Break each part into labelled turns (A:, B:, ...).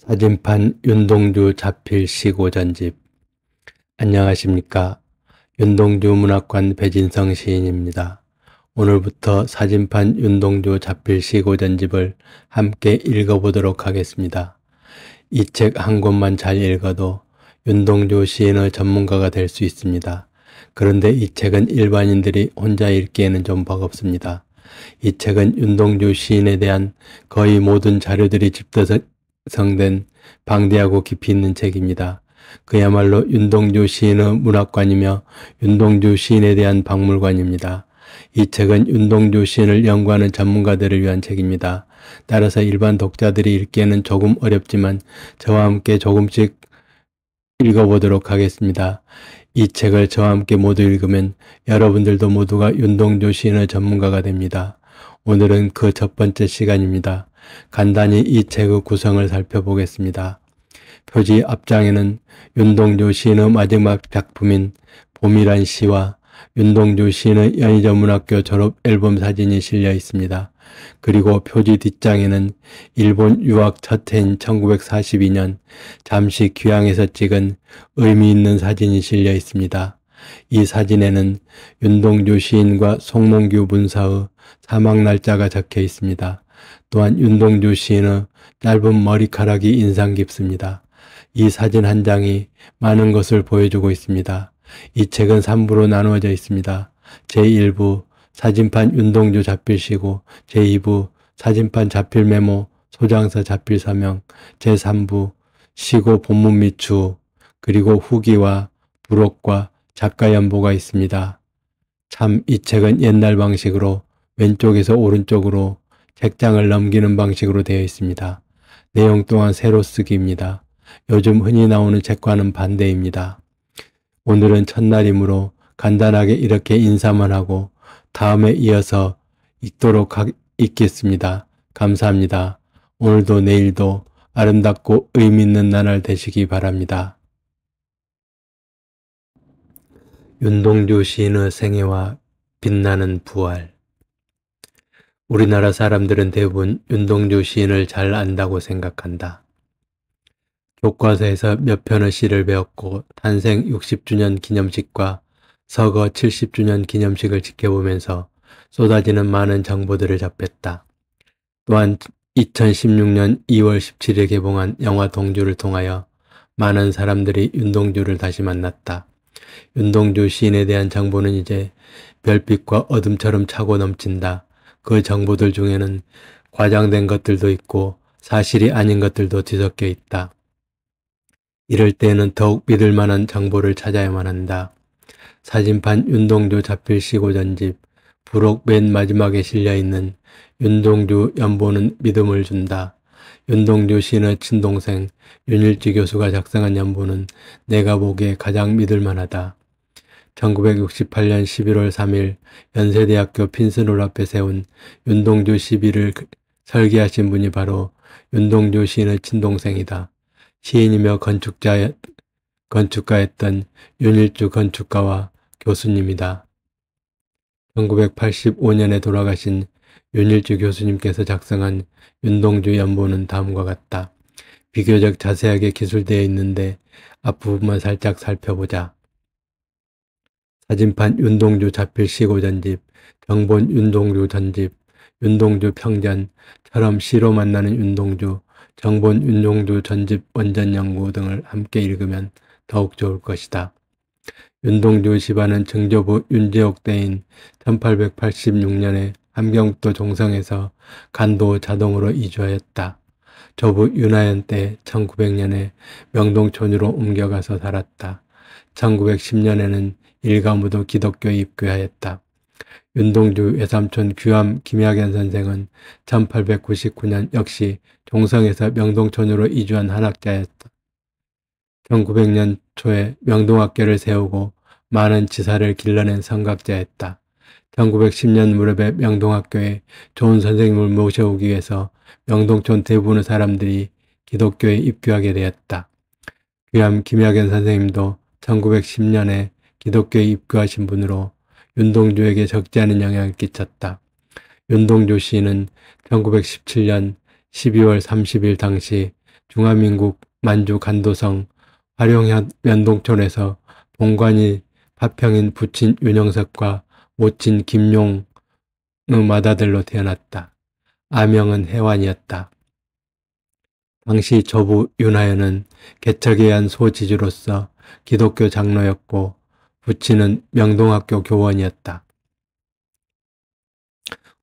A: 사진판 윤동주 자필 시고 전집. 안녕하십니까. 윤동주 문학관 배진성 시인입니다. 오늘부터 사진판 윤동주 자필 시고 전집을 함께 읽어보도록 하겠습니다. 이 책 한 권만 잘 읽어도 윤동주 시인의 전문가가 될 수 있습니다. 그런데 이 책은 일반인들이 혼자 읽기에는 좀 버겁습니다. 이 책은 윤동주 시인에 대한 거의 모든 자료들이 집어성된 방대하고 깊이 있는 책입니다. 그야말로 윤동주 시인의 문학관이며 윤동주 시인에 대한 박물관입니다. 이 책은 윤동주 시인을 연구하는 전문가들을 위한 책입니다. 따라서 일반 독자들이 읽기에는 조금 어렵지만 저와 함께 조금씩 읽어보도록 하겠습니다. 이 책을 저와 함께 모두 읽으면 여러분들도 모두가 윤동주 시인의 전문가가 됩니다. 오늘은 그 첫 번째 시간입니다. 간단히 이 책의 구성을 살펴보겠습니다. 표지 앞장에는 윤동주 시인의 마지막 작품인 봄이란 시와 윤동주 시인의 연희전문학교 졸업 앨범 사진이 실려 있습니다. 그리고 표지 뒷장에는 일본 유학 첫 해인 1942년 잠시 귀향에서 찍은 의미 있는 사진이 실려 있습니다. 이 사진에는 윤동주 시인과 송몽규 문사의 사망 날짜가 적혀 있습니다. 또한 윤동주 시인의 짧은 머리카락이 인상 깊습니다. 이 사진 한 장이 많은 것을 보여주고 있습니다. 이 책은 3부로 나누어져 있습니다. 제1부 사진판 윤동주 자필시고, 제2부 사진판 자필 메모, 소장서 자필 서명, 제3부 시고 본문 미추, 그리고 후기와 부록과 작가 연보가 있습니다. 참 이 책은 옛날 방식으로 왼쪽에서 오른쪽으로 책장을 넘기는 방식으로 되어 있습니다. 내용 또한 새로 쓰기입니다. 요즘 흔히 나오는 책과는 반대입니다. 오늘은 첫날이므로 간단하게 이렇게 인사만 하고 다음에 이어서 읽겠습니다. 감사합니다. 오늘도 내일도 아름답고 의미 있는 나날 되시기 바랍니다. 윤동주 시인의 생애와 빛나는 부활. 우리나라 사람들은 대부분 윤동주 시인을 잘 안다고 생각한다. 교과서에서 몇 편의 시를 배웠고 탄생 60주년 기념식과 서거 70주년 기념식을 지켜보면서 쏟아지는 많은 정보들을 접했다. 또한 2016년 2월 17일 개봉한 영화 동주를 통하여 많은 사람들이 윤동주를 다시 만났다. 윤동주 시인에 대한 정보는 이제 별빛과 어둠처럼 차고 넘친다. 그 정보들 중에는 과장된 것들도 있고 사실이 아닌 것들도 뒤섞여 있다. 이럴 때에는 더욱 믿을 만한 정보를 찾아야만 한다. 사진판 윤동주 자필 시고 전집, 부록 맨 마지막에 실려있는 윤동주 연보는 믿음을 준다. 윤동주 시인의 친동생 윤일주 교수가 작성한 연보는 내가 보기에 가장 믿을 만하다. 1968년 11월 3일 연세대학교 핀스홀 앞에 세운 윤동주 시비를 설계하신 분이 바로 윤동주 시인의 친동생이다. 시인이며 건축가였던 윤일주 건축가와 교수님이다. 1985년에 돌아가신 윤일주 교수님께서 작성한 윤동주 연보는 다음과 같다. 비교적 자세하게 기술되어 있는데 앞부분만 살짝 살펴보자. 사진판 윤동주 자필 시고 전집, 정본 윤동주 전집, 윤동주 평전처럼 시로 만나는 윤동주, 정본 윤동주 전집 원전 연구 등을 함께 읽으면 더욱 좋을 것이다. 윤동주 집안은 증조부 윤제옥 때인 1886년에 함경북도 종성에서 간도 자동으로 이주하였다. 조부 윤하연 때 1900년에 명동촌으로 옮겨가서 살았다. 1910년에는 일가무도 기독교에 입교하였다. 윤동주 외삼촌 규암 김약연 선생은 1899년 역시 종성에서 명동촌으로 이주한 한학자였다. 1900년 초에 명동학교를 세우고 많은 지사를 길러낸 성각자였다. 1910년 무렵에 명동학교에 좋은 선생님을 모셔오기 위해서 명동촌 대부분의 사람들이 기독교에 입교하게 되었다. 규암 김약연 선생님도 1910년에 기독교에 입교하신 분으로 윤동주에게 적지 않은 영향을 끼쳤다. 윤동주 시인은 1917년 12월 30일 당시 중화민국 만주 간도성 화룡현 면동촌에서 본관이 파평인 부친 윤영석과 모친 김용의 맏아들로 태어났다. 아명은 해완이었다. 당시 조부 윤하연은 개척에 한 소지주로서 기독교 장로였고 부친은 명동학교 교원이었다.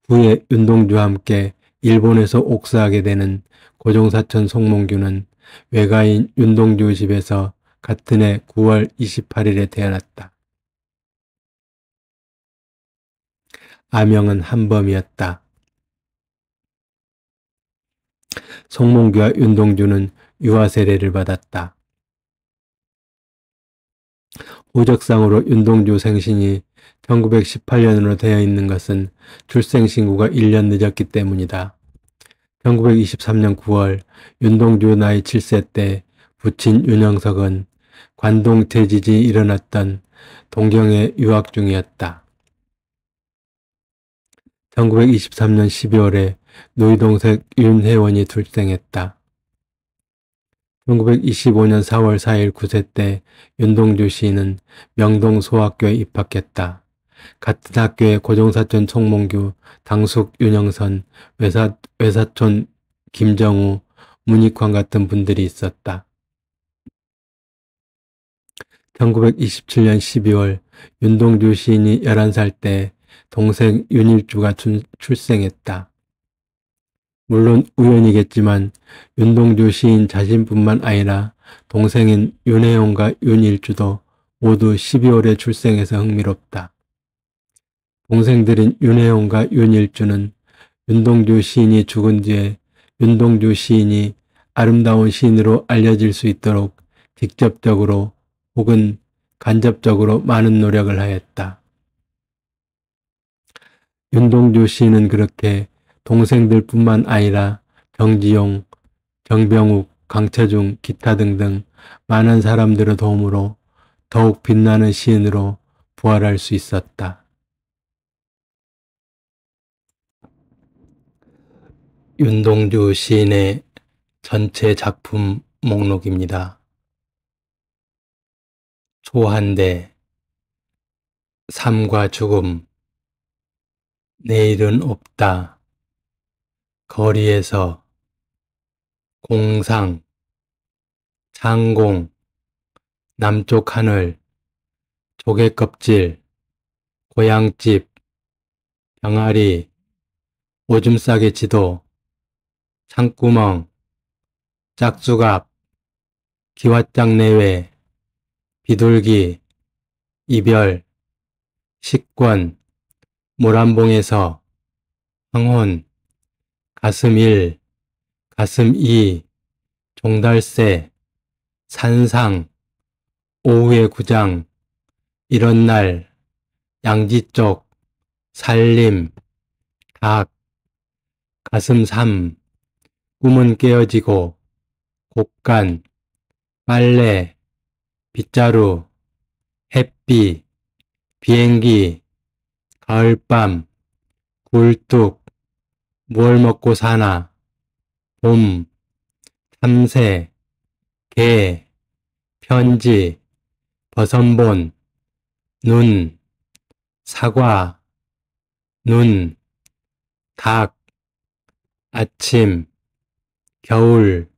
A: 후에 윤동주와 함께 일본에서 옥사하게 되는 고종사촌 송몽규는 외가인 윤동주 집에서 같은 해 9월 28일에 태어났다. 아명은 한범이었다. 송몽규와 윤동주는 유아 세례를 받았다. 호적상으로 윤동주 생신이 1918년으로 되어 있는 것은 출생신고가 1년 늦었기 때문이다. 1923년 9월 윤동주 나이 7세 때 부친 윤영석은 관동 대지진이 일어났던 동경에 유학 중이었다. 1923년 12월에 노이동생 윤혜원이 출생했다. 1925년 4월 4일 9세 때 윤동주 시인은 명동 소학교에 입학했다. 같은 학교에 고종사촌 송몽규, 당숙 윤영선, 외사촌 김정우, 문익환 같은 분들이 있었다. 1927년 12월 윤동주 시인이 11살 때 동생 윤일주가 출생했다. 물론 우연이겠지만 윤동주 시인 자신뿐만 아니라 동생인 윤혜용과 윤일주도 모두 12월에 출생해서 흥미롭다. 동생들인 윤혜용과 윤일주는 윤동주 시인이 죽은 뒤에 윤동주 시인이 아름다운 시인으로 알려질 수 있도록 직접적으로 혹은 간접적으로 많은 노력을 하였다. 윤동주 시인은 그렇게 동생들뿐만 아니라 정지용, 정병욱, 강처중, 기타 등등 많은 사람들의 도움으로 더욱 빛나는 시인으로 부활할 수 있었다. 윤동주 시인의 전체 작품 목록입니다. 초한대, 삶과 죽음, 내일은 없다, 거리에서, 공상, 창공, 남쪽 하늘, 조개껍질, 고향집, 병아리, 오줌 싸개 지도, 창구멍, 짝수갑, 기왓장 내외, 비둘기, 이별, 식권, 모란봉에서, 황혼, 가슴 1, 가슴 2, 종달새, 산상, 오후의 구장, 이런 날, 양지쪽, 살림, 닭, 가슴 3, 꿈은 깨어지고, 곡간, 빨래, 빗자루, 햇비, 비행기, 가을밤, 굴뚝, 뭘 먹고 사나, 봄, 탐새, 개, 편지, 버선본, 눈, 사과, 눈, 닭, 아침, 겨울,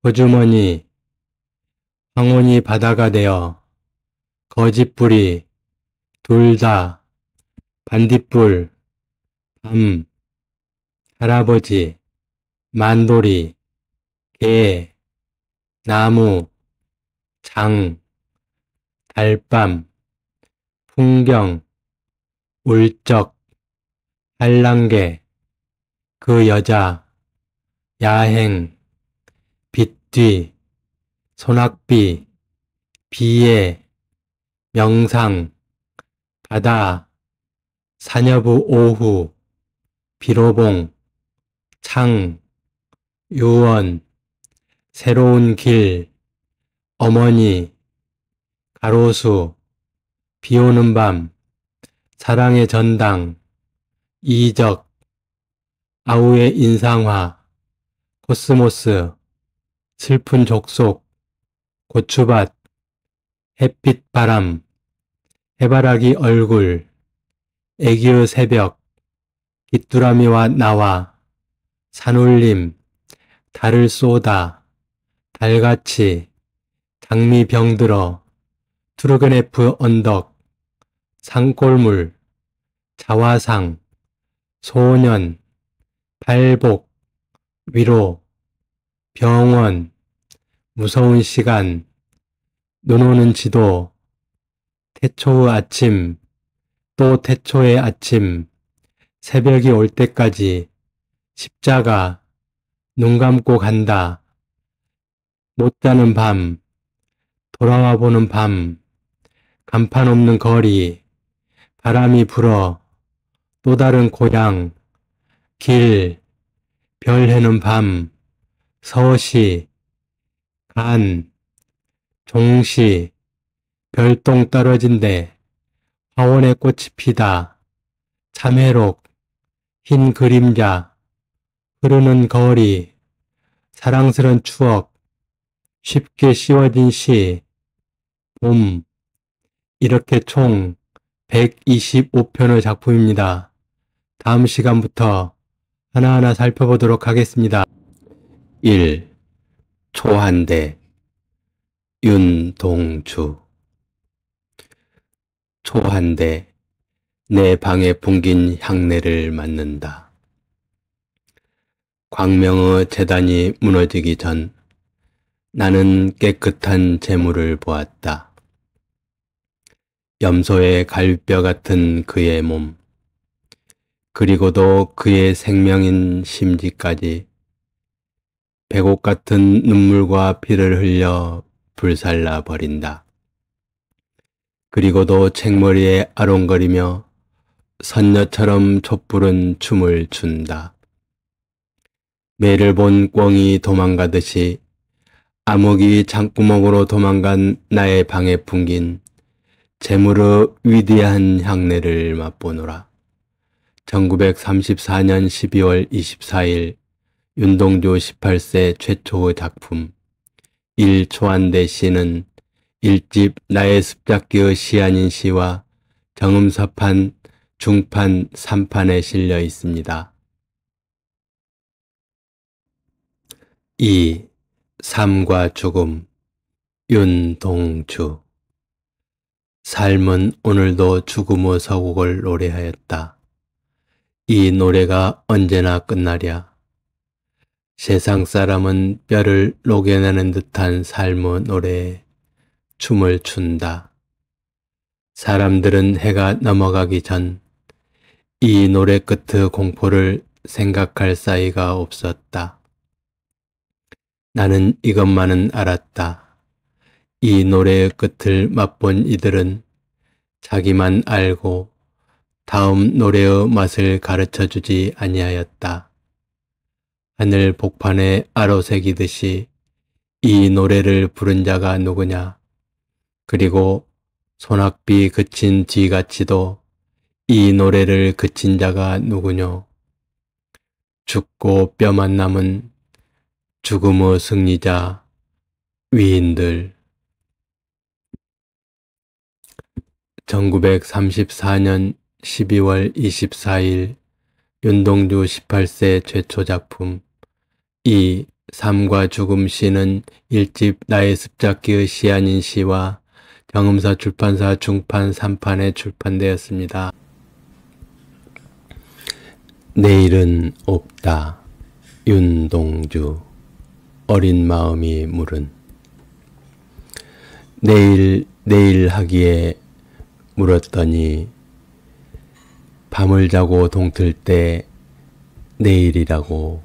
A: 호주머니, 황혼이 바다가 되어, 거짓불이, 둘다, 반딧불, 밤, 할아버지, 만돌이, 개, 나무, 장, 달밤, 풍경, 울적, 한랑개, 그 여자, 야행, 빗뒤, 소낙비, 비애, 명상, 바다, 사녀부 오후, 비로봉, 창, 유원, 새로운 길, 어머니, 가로수, 비오는 밤, 사랑의 전당, 이적, 아우의 인상화, 코스모스, 슬픈 족속, 고추밭, 햇빛 바람, 해바라기 얼굴, 애기의 새벽, 귀뚜라미와 나와, 산울림, 달을 쏘다, 달같이, 장미 병들어, 투르그네프 언덕, 산골물, 자화상, 소년, 발복, 위로, 병원, 무서운 시간, 눈 오는 지도, 태초의 아침, 또 태초의 아침, 새벽이 올 때까지, 십자가, 눈 감고 간다, 못 자는 밤, 돌아와 보는 밤, 간판 없는 거리, 바람이 불어, 또 다른 고향, 길, 별 해는 밤, 서시, 간, 종시, 별똥 떨어진대, 화원의 꽃이 피다, 참회록, 흰 그림자, 흐르는 거리, 사랑스런 추억, 쉽게 씌워진 시, 봄, 이렇게 총 125편의 작품입니다. 다음 시간부터 하나하나 살펴보도록 하겠습니다. 1. 초한대 윤동주 초한대 내 방에 풍긴 향내를 맡는다. 광명의 재단이 무너지기 전 나는 깨끗한 재물을 보았다. 염소의 갈비뼈 같은 그의 몸, 그리고도 그의 생명인 심지까지 배곡 같은 눈물과 피를 흘려 불살라 버린다. 그리고도 책머리에 아롱거리며 선녀처럼 촛불은 춤을 춘다. 매를 본 꿩이 도망가듯이 암흑이 창구멍으로 도망간 나의 방에 풍긴 재물의 위대한 향내를 맛보노라. 1934년 12월 24일 윤동주 18세 최초의 작품 1초한대 시는 1집 나의 습작기의 시 아닌 시와 정음서판, 중판, 3판에 실려 있습니다. 2. 삶과 죽음 윤동주 삶은 오늘도 죽음의 서곡을 노래하였다. 이 노래가 언제나 끝나랴. 세상 사람은 뼈를 녹여내는 듯한 삶의 노래에 춤을 춘다. 사람들은 해가 넘어가기 전 이 노래 끝의 공포를 생각할 사이가 없었다. 나는 이것만은 알았다. 이 노래의 끝을 맛본 이들은 자기만 알고 다음 노래의 맛을 가르쳐주지 아니하였다. 하늘 복판에 아로 새기듯이 이 노래를 부른 자가 누구냐? 그리고 소낙비 그친 뒤같이도 이 노래를 그친 자가 누구뇨? 죽고 뼈만 남은 죽음의 승리자 위인들. 1934년 12월 24일 윤동주 18세 최초 작품 2. 삶과 죽음 시는 1집 나의 습작기의 시 아닌 시와 정음서 출판사 중판 3판에 출판되었습니다. 내일은 없다. 윤동주 어린 마음이 물은 내일 하기에 물었더니 밤을 자고 동틀 때 내일이라고.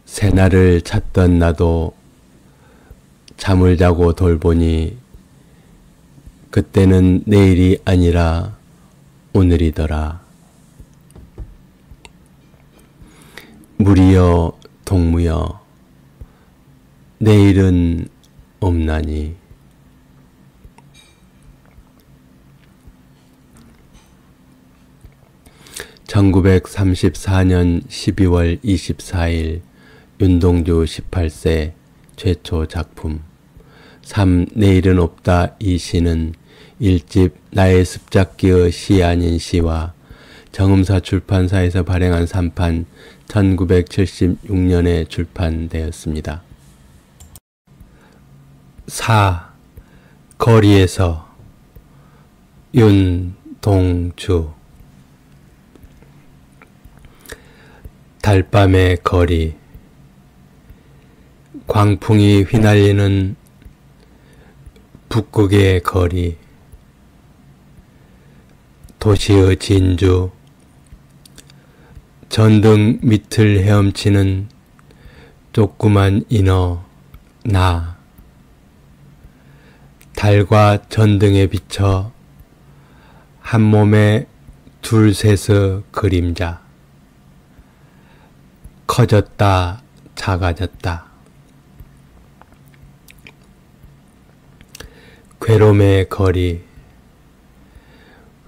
A: 새날을 찾던 나도 잠을 자고 돌보니 그때는 내일이 아니라 오늘이더라. 무리여 동무여 내일은 없나니. 1934년 12월 24일 윤동주 18세 최초 작품 3. 내일은 없다 이 시는 1집 나의 습작기의 시 아닌 시와 정음사 출판사에서 발행한 3판 1976년에 출판되었습니다. 4. 거리에서 윤동주 달밤의 거리 광풍이 휘날리는 북극의 거리 도시의 진주 전등 밑을 헤엄치는 조그만 인어 나 달과 전등에 비쳐 한 몸에 둘셋의 그림자 커졌다 작아졌다 괴로움의 거리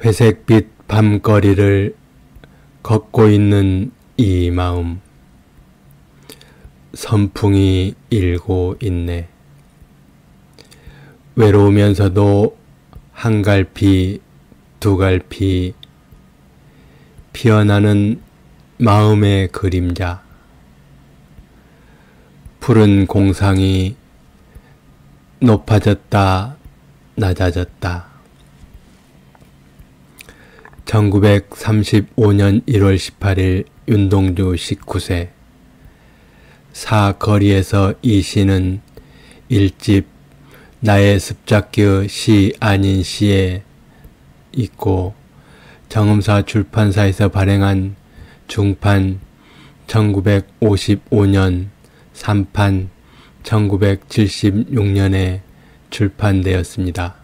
A: 회색빛 밤거리를 걷고 있는 이 마음 선풍이 일고 있네. 외로우면서도 한 갈피 두 갈피 피어나는 마음의 그림자 푸른 공상이 높아졌다 낮아졌다. 1935년 1월 18일 윤동주 19세 사거리에서 이 시는 1집 나의 습작기의 시 아닌 시에 있고 정음사 출판사에서 발행한 중판 1955년 3판 1976년에 출판되었습니다.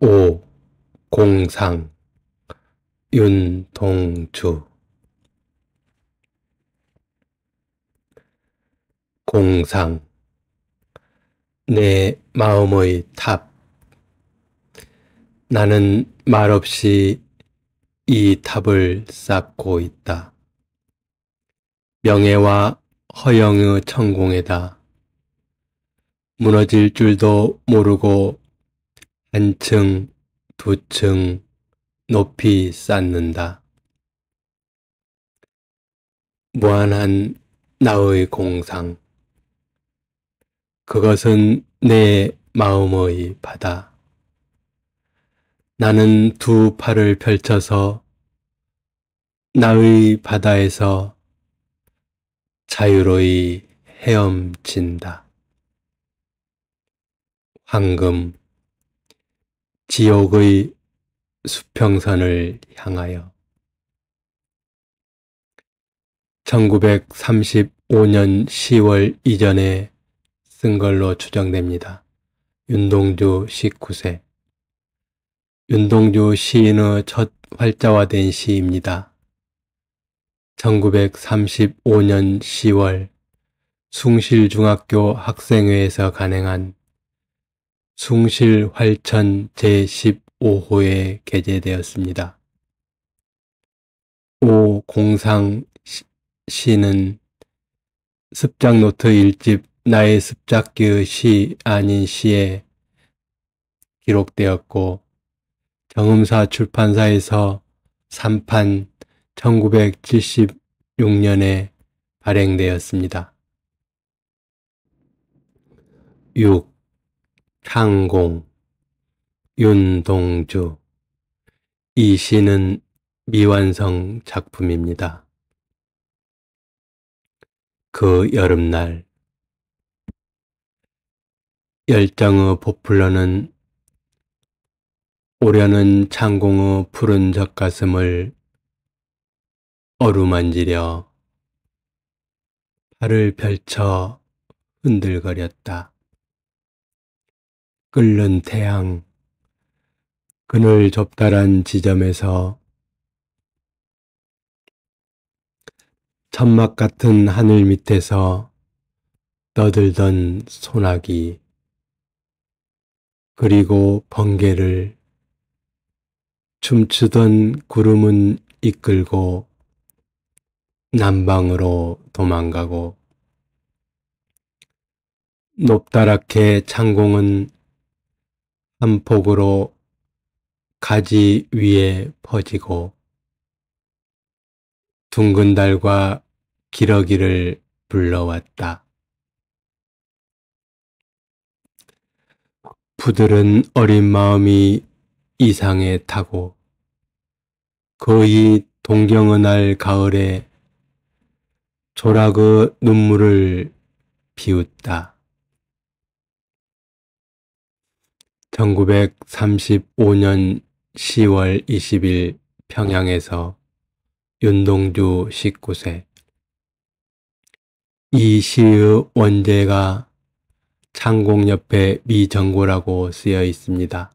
A: 5. 공상 윤동주 공상 내 마음의 탑 나는 말없이 이 탑을 쌓고 있다. 명예와 허영의 천공에다 무너질 줄도 모르고 한층 두층 높이 쌓는다. 무한한 나의 공상 그것은 내 마음의 바다. 나는 두 팔을 펼쳐서 나의 바다에서 자유로이 헤엄친다. 황금 지옥의 수평선을 향하여 1935년 10월 이전에 쓴 걸로 추정됩니다. 윤동주 19세 윤동주 시인의 첫 활자화된 시입니다. 1935년 10월 숭실중학교 학생회에서 간행한 숭실활천 제15호에 게재되었습니다. 오 공상 시는 습작노트 1집 나의 습작기의 시 아닌 시에 기록되었고 정음사 출판사에서 3판 1976년에 발행되었습니다. 6. 창공 윤동주 이 시는 미완성 작품입니다. 그 여름날 열정의 보풀러는 오려는 창공의 푸른 젖가슴을 어루만지려 팔을 펼쳐 흔들거렸다. 끓는 태양 그늘 좁다란 지점에서 천막 같은 하늘 밑에서 떠들던 소나기 그리고 번개를 춤추던 구름은 이끌고 남방으로 도망가고 높다랗게 창공은 한 폭으로 가지 위에 퍼지고 둥근 달과 기러기를 불러왔다. 부들은 어린 마음이 이상에 타고 거의 동경의 날 가을에 조락의 눈물을 비웃다. 1935년 10월 20일 평양에서 윤동주 19세. 이 시의 원제가 창공 옆에 미정고라고 쓰여 있습니다.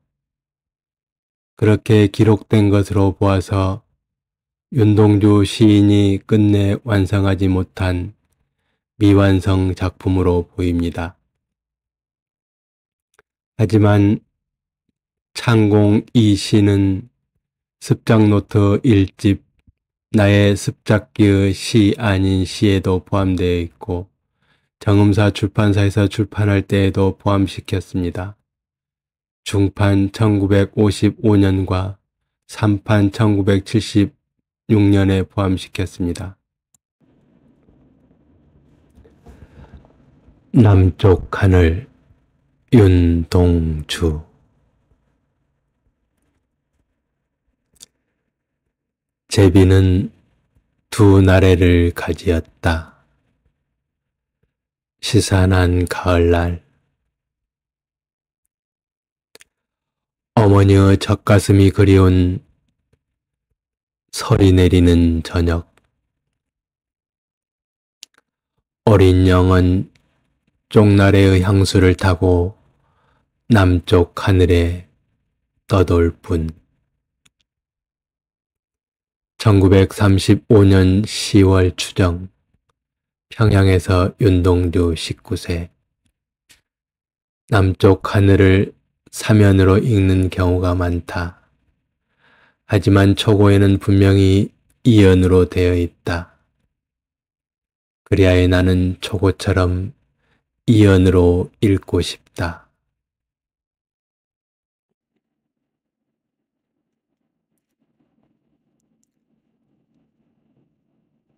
A: 그렇게 기록된 것으로 보아서 윤동주 시인이 끝내 완성하지 못한 미완성 작품으로 보입니다. 하지만 창공 이 시는 습작노트 1집 나의 습작기의 시 아닌 시에도 포함되어 있고 정음사 출판사에서 출판할 때에도 포함시켰습니다. 중판 1955년과 3판 1976년에 포함시켰습니다. 남쪽 하늘 윤동주. 제비는 두 나래를 가지었다. 시산한 가을날 어머니의 젖가슴이 그리운 설이 내리는 저녁. 어린 영은 쪽나래의 향수를 타고 남쪽 하늘에 떠돌 뿐. 1935년 10월 추정 평양에서 윤동주 19세. 남쪽 하늘을 사면으로 읽는 경우가 많다. 하지만 초고에는 분명히 이연으로 되어 있다. 그리하여 나는 초고처럼 이연으로 읽고 싶다.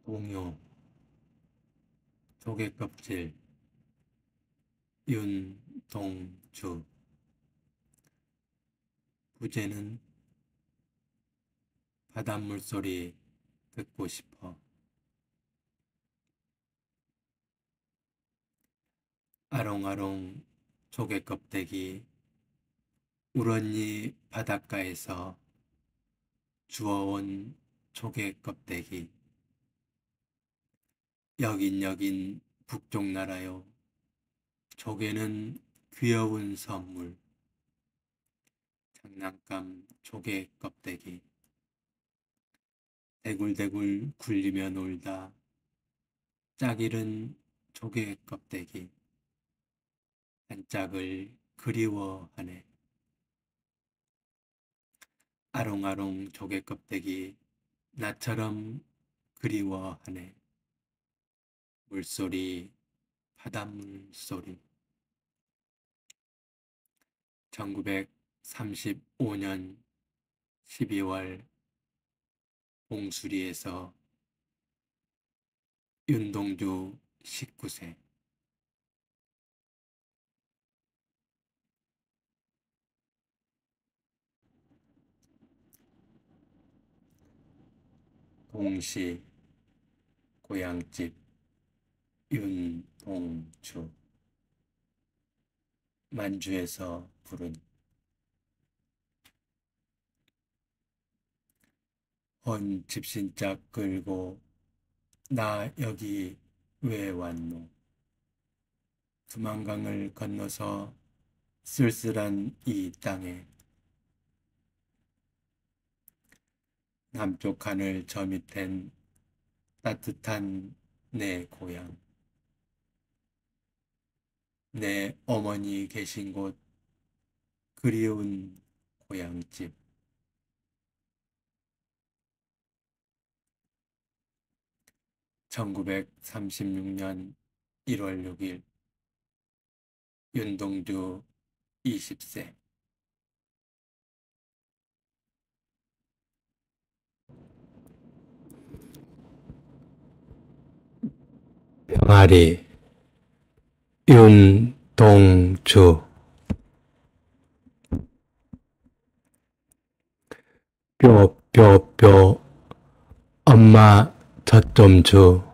A: 동요 조개껍질 윤동주. 부제는 바닷물 소리 듣고 싶어. 아롱아롱 조개껍데기 우런니 바닷가에서 주워온 조개껍데기. 여긴 북쪽 나라요. 조개는 귀여운 선물. 장난감 조개껍데기. 대굴대굴 굴리며 놀다 짝일은 조개껍데기. 한짝을 그리워하네. 아롱아롱 조개껍데기 나처럼 그리워하네. 물소리 바닷물 소리. 1935년 12월 봉수리에서 윤동주 19세. 동시 고향집 윤동주. 만주에서 부른. 헌 집신짝 끌고 나 여기 왜 왔노. 두만강을 건너서 쓸쓸한 이 땅에 남쪽 하늘 저 밑엔 따뜻한 내 고향. 내 어머니 계신 곳 그리운 고향집. 1936년 1월 6일 윤동주 20세. 병아리 윤동주. 뼈 엄마 젖 좀 주.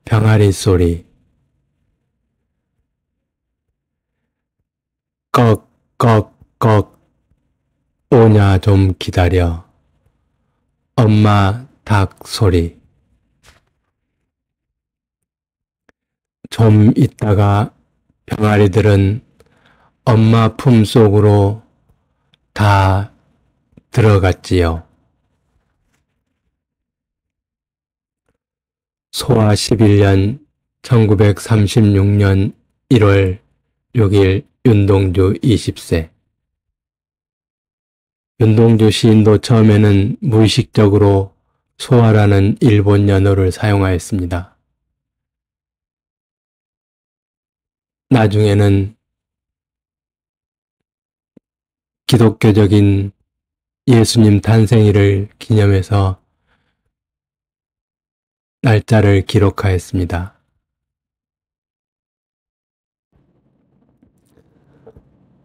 A: 병아리 소리. 꺽꺽꺽 오냐 좀 기다려. 엄마 닭 소리. 좀 있다가 병아리들은 엄마 품속으로 다 들어갔지요. 소화 11년 1936년 1월 6일 윤동주 20세. 윤동주 시인도 처음에는 무의식적으로 소화라는 일본 연어를 사용하였습니다. 나중에는 기독교적인 예수님 탄생일을 기념해서 날짜를 기록하였습니다.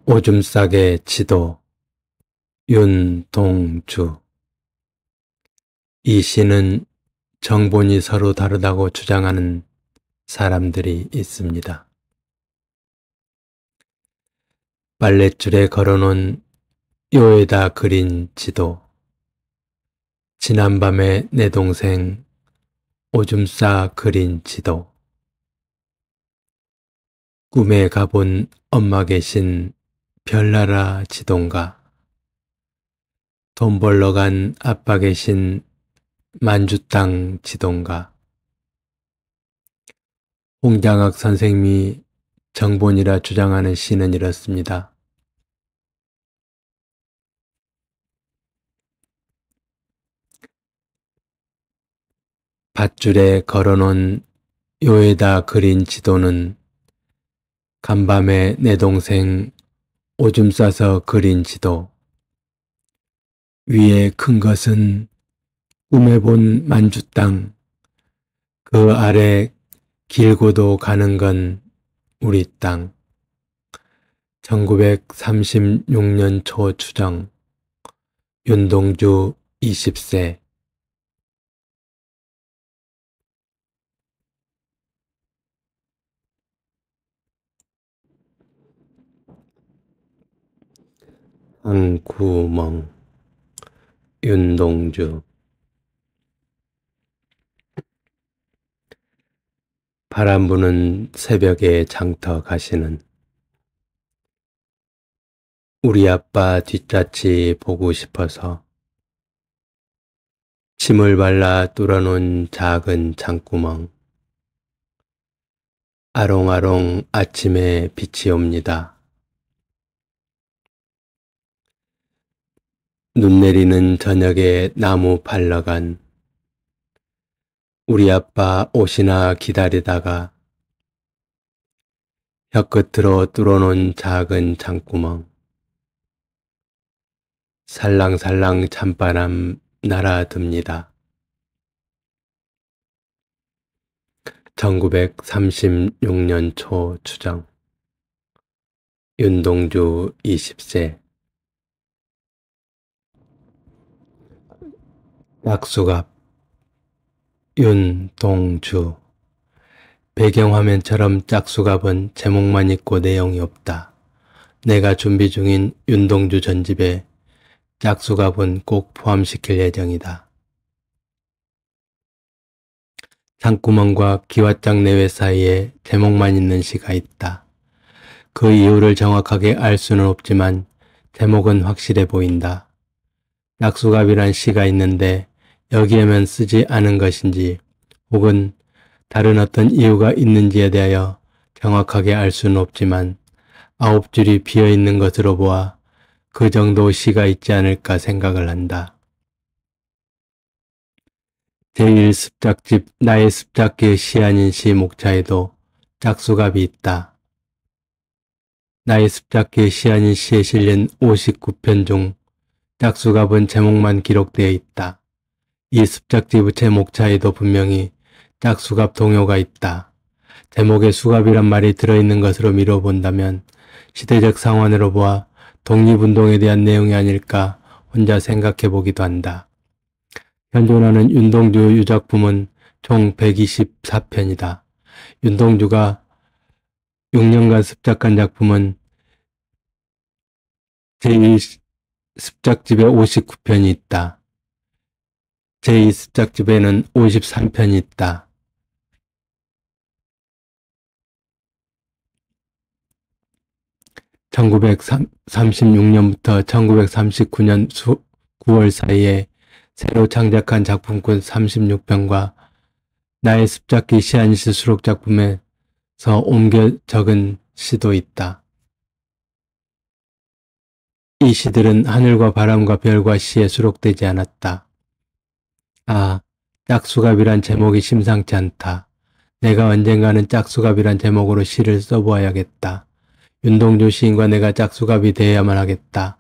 A: 오줌 싸개 지도 윤동주. 이 시는 정본이 서로 다르다고 주장하는 사람들이 있습니다. 빨랫줄에 걸어놓은 요에다 그린 지도. 지난밤에 내 동생 오줌 싸 그린 지도. 꿈에 가본 엄마 계신 별나라 지도인가. 돈 벌러 간 아빠 계신 만주 땅 지도인가. 홍장학 선생님이 정본이라 주장하는 시는 이렇습니다. 밧줄에 걸어놓은 요에다 그린 지도는 간밤에 내 동생 오줌 싸서 그린 지도. 위에 큰 것은 꿈에 본 만주 땅. 그 아래 길고도 가는 건 우리 땅. 1936년 초 추정. 윤동주 20세. 한구멍. 윤동주. 바람 부는 새벽에 장터 가시는 우리 아빠 뒷자치 보고 싶어서 침을 발라 뚫어놓은 작은 창구멍. 아롱아롱 아침에 빛이 옵니다. 눈 내리는 저녁에 나무 팔러간 우리 아빠 옷이나 기다리다가 혀끝으로 뚫어놓은 작은 창구멍. 살랑살랑 찬바람 날아듭니다. 1936년 초 추정. 윤동주 20세. 약수갑. 윤동주. 배경화면처럼 짝수갑은 제목만 있고 내용이 없다. 내가 준비 중인 윤동주 전집에 짝수갑은 꼭 포함시킬 예정이다. 창구멍과 기왓장 내외 사이에 제목만 있는 시가 있다. 그 이유를 정확하게 알 수는 없지만 제목은 확실해 보인다. 짝수갑이란 시가 있는데 여기에만 쓰지 않은 것인지 혹은 다른 어떤 이유가 있는지에 대하여 정확하게 알 수는 없지만 9줄이 비어있는 것으로 보아 그 정도 시가 있지 않을까 생각을 한다. 제1습작집 나의 습작기의 시 아닌 시 목차에도 짝수갑이 있다. 나의 습작기의 시 아닌 시에 실린 59편 중 짝수갑은 제목만 기록되어 있다. 이 습작집 제목차에도 분명히 짝수갑 동요가 있다. 제목에 수갑이란 말이 들어있는 것으로 미뤄본다면 시대적 상황으로 보아 독립운동에 대한 내용이 아닐까 혼자 생각해보기도 한다. 현존하는 윤동주 유작품은 총 124편이다. 윤동주가 6년간 습작한 작품은 제1습작집에 59편이 있다. 제2습작집에는 53편이 있다. 1936년부터 1939년 9월 사이에 새로 창작한 작품꾼 36편과 나의 습작기 시안시 수록 작품에서 옮겨 적은 시도 있다. 이 시들은 하늘과 바람과 별과 시에 수록되지 않았다. 아, 짝수갑이란 제목이 심상치 않다. 내가 언젠가는 짝수갑이란 제목으로 시를 써보아야겠다. 윤동주 시인과 내가 짝수갑이 되어야만 하겠다.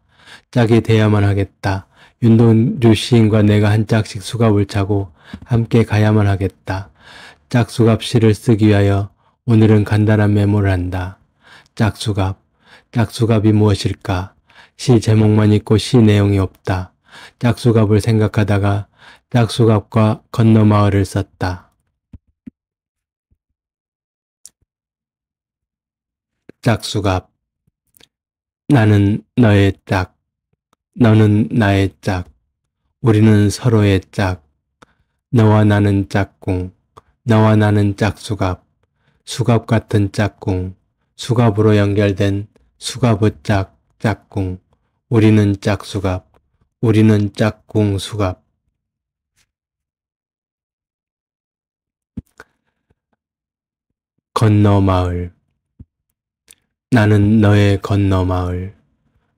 A: 짝이 되어야만 하겠다. 윤동주 시인과 내가 한 짝씩 수갑을 차고 함께 가야만 하겠다. 짝수갑 시를 쓰기 위하여 오늘은 간단한 메모를 한다. 짝수갑. 짝수갑이 무엇일까? 시 제목만 있고 시 내용이 없다. 짝수갑을 생각하다가 짝수갑과 건너마을을 썼다. 짝수갑. 나는 너의 짝. 너는 나의 짝. 우리는 서로의 짝. 너와 나는 짝꿍. 너와 나는 짝수갑. 수갑 같은 짝꿍. 수갑으로 연결된 수갑의 짝, 짝꿍. 우리는 짝수갑. 우리는 짝꿍 수갑. 건너마을. 나는 너의 건너마을.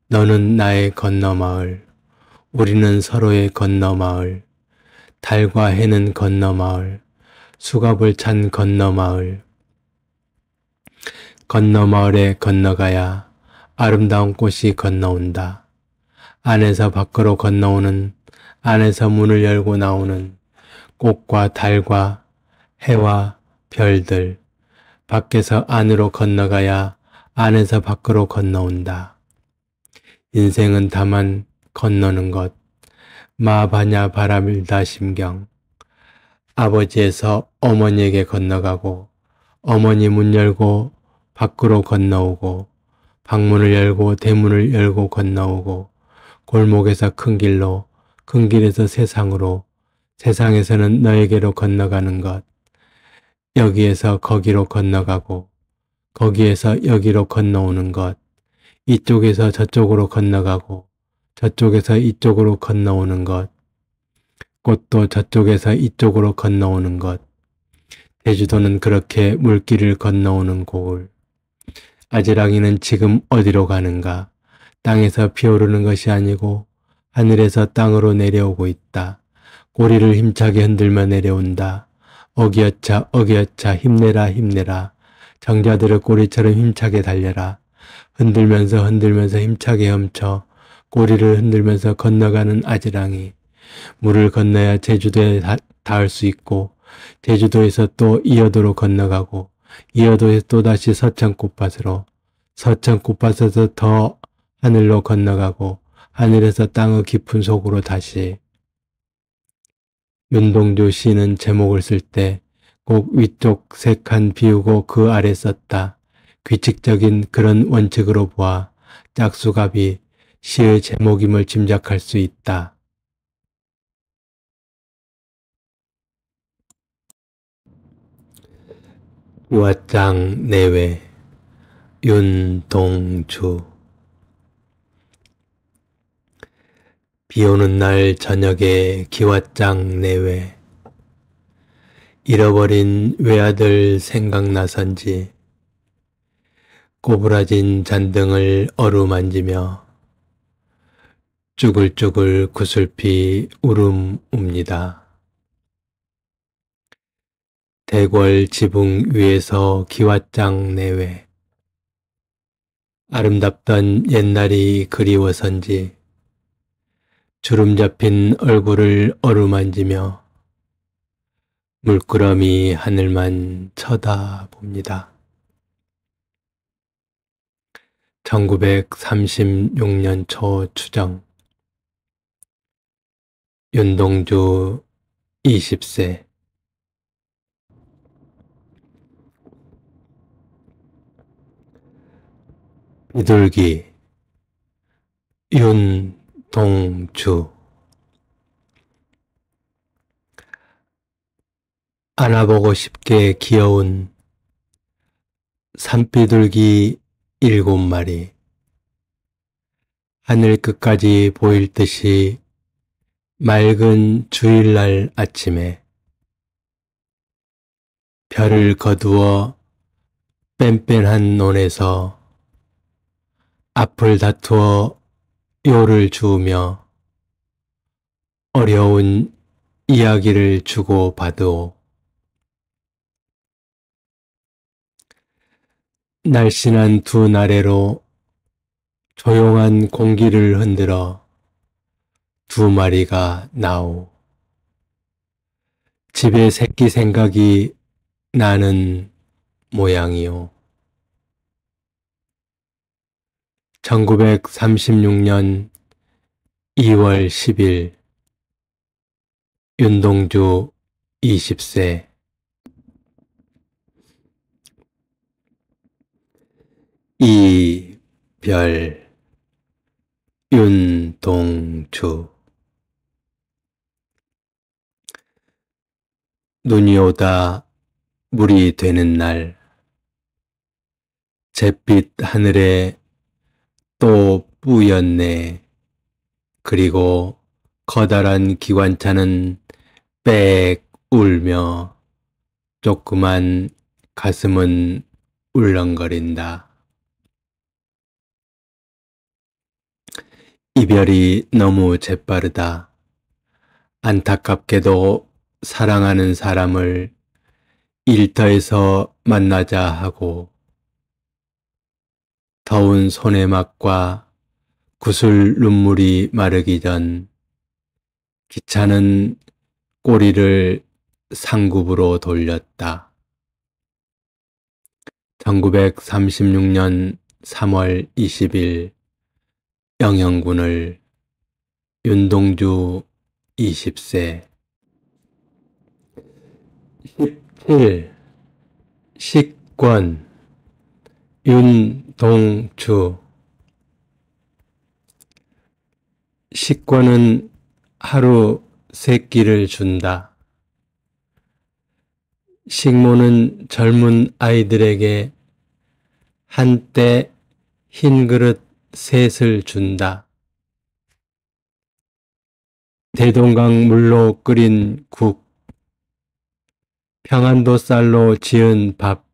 A: 너는 나의 건너마을. 우리는 서로의 건너마을. 달과 해는 건너마을. 수갑을 찬 건너마을. 건너마을에 건너가야 아름다운 꽃이 건너온다. 안에서 밖으로 건너오는, 안에서 문을 열고 나오는 꽃과 달과 해와 별들. 밖에서 안으로 건너가야 안에서 밖으로 건너온다. 인생은 다만 건너는 것. 마바냐 바라밀다 심경. 아버지에서 어머니에게 건너가고 어머니 문 열고 밖으로 건너오고 방문을 열고 대문을 열고 건너오고 골목에서 큰 길로 큰 길에서 세상으로 세상에서는 너에게로 건너가는 것. 여기에서 거기로 건너가고 거기에서 여기로 건너오는 것. 이쪽에서 저쪽으로 건너가고 저쪽에서 이쪽으로 건너오는 것. 꽃도 저쪽에서 이쪽으로 건너오는 것. 제주도는 그렇게 물길을 건너오는 고을. 아지랑이는 지금 어디로 가는가? 땅에서 피오르는 것이 아니고 하늘에서 땅으로 내려오고 있다. 꼬리를 힘차게 흔들며 내려온다. 어기어차 어기어차 힘내라 힘내라. 정자들의 꼬리처럼 힘차게 달려라. 흔들면서 흔들면서 힘차게 헤엄쳐 꼬리를 흔들면서 건너가는 아지랑이. 물을 건너야 제주도에 닿을 수 있고 제주도에서 또 이어도로 건너가고 이어도에서 또다시 서천 꽃밭으로 서천 꽃밭에서 더 하늘로 건너가고 하늘에서 땅의 깊은 속으로 다시. 윤동주 시는 제목을 쓸 때 꼭 위쪽 3칸 비우고 그 아래 썼다. 규칙적인 그런 원칙으로 보아 짝수갑이 시의 제목임을 짐작할 수 있다. 기왓장 내외. 윤동주. 비오는 날 저녁에 기왓장 내외. 잃어버린 외아들 생각나선지 꼬부라진 잔등을 어루만지며 쭈글쭈글 구슬피 울음웁니다. 대궐 지붕 위에서 기왓장 내외 아름답던 옛날이 그리워선지 주름 잡힌 얼굴을 어루만지며 물끄러미 하늘만 쳐다봅니다. 1936년 초 추정 윤동주 20세 비둘기 윤동주 안아보고 싶게 귀여운 산비둘기 7마리 하늘 끝까지 보일 듯이 맑은 주일날 아침에 별을 거두어 뺀뺀한 논에서 앞을 다투어 요를 주우며 어려운 이야기를 주고받으오. 날씬한 두 나래로 조용한 공기를 흔들어 2마리가 나오. 집에 새끼 생각이 나는 모양이요. 1936년 2월 10일 윤동주 20세 이별 윤동주 눈이 오다 물이 되는 날 잿빛 하늘에 또 뿌였네. 그리고 커다란 기관차는 빽 울며 조그만 가슴은 울렁거린다. 이별이 너무 재빠르다. 안타깝게도 사랑하는 사람을 일터에서 만나자 하고 더운 손의 맛과 구슬 눈물이 마르기 전 기차는 꼬리를 상급으로 돌렸다. 1936년 3월 20일 영영군을 윤동주 20세 17 식권 윤동주 식권은 하루 3끼를 준다. 식모는 젊은 아이들에게 한때 흰 그릇 셋을 준다. 대동강 물로 끓인 국, 평안도 쌀로 지은 밥,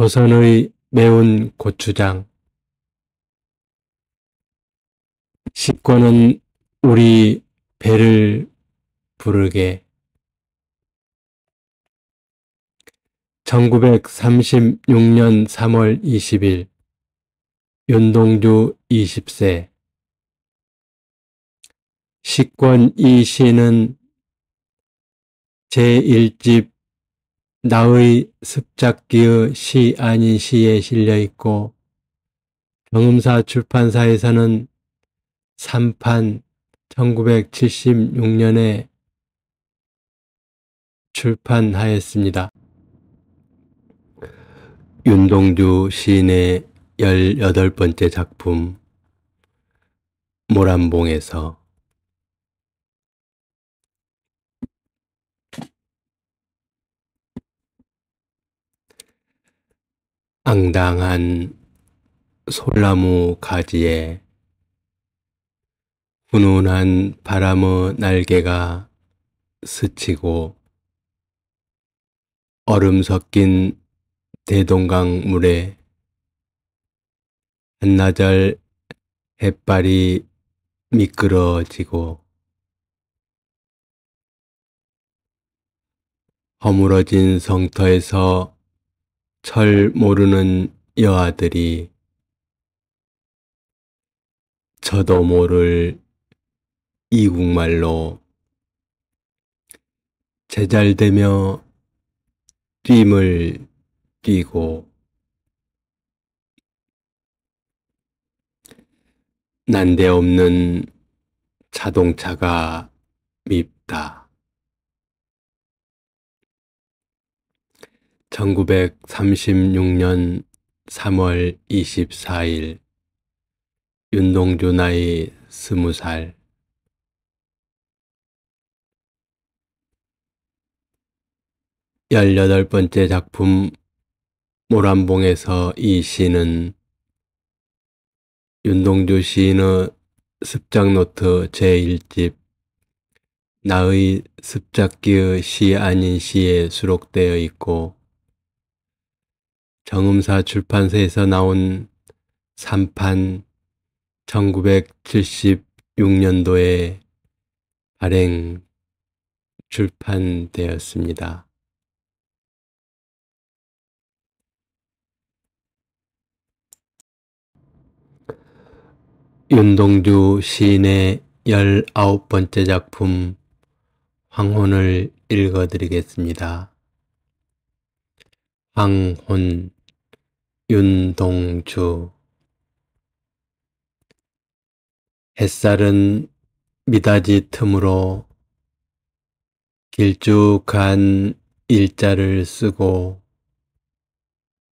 A: 조선의 매운 고추장. 식권은 우리 배를 부르게. 1936년 3월 20일 윤동주 20세 식권 이 시는 제1집 나의 습작기의 시 아닌 시에 실려있고 정음사 출판사에서는 3판 1976년에 출판하였습니다. 윤동주 시인의 18번째 작품 모란봉에서 앙당한 솔나무 가지에 훈훈한 바람의 날개가 스치고 얼음 섞인 대동강 물에 한나절 햇발이 미끄러지고 허물어진 성터에서 철 모르는 여아들이 저도 모를 이국말로 제잘되며 뜀을 뛰고 난데없는 자동차가 밉다. 1936년 3월 24일 윤동주 나이 20살. 열여덟 번째 작품 모란봉에서 이 시는 윤동주 시인의 습작노트 제1집 나의 습작기의 시 아닌 시에 수록되어 있고 정음사 출판사에서 나온 3판 1976년도에 발행 출판되었습니다. 윤동주 시인의 19번째 작품 황혼을 읽어드리겠습니다. 황혼, 윤동주. 햇살은 미닫이 틈으로 길쭉한 일자를 쓰고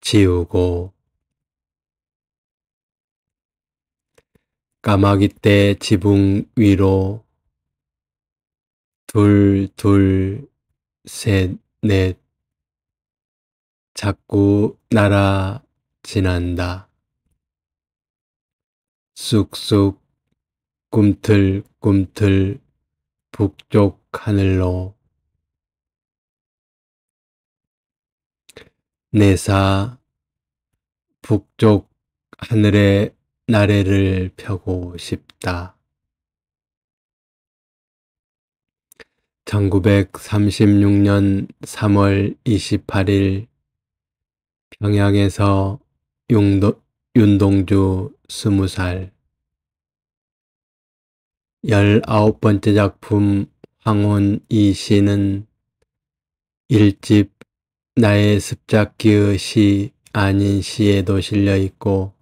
A: 지우고 까마귀 떼 지붕 위로 둘, 둘, 셋, 넷 자꾸 날아 지난다. 쑥쑥 꿈틀꿈틀 북쪽 하늘로 내사 북쪽 하늘에 나래를 펴고 싶다. 1936년 3월 28일 평양에서 윤동주 20살. 19번째 작품 황혼 이 시는 1집 나의 습작기의 시 아닌 시에도 실려 있고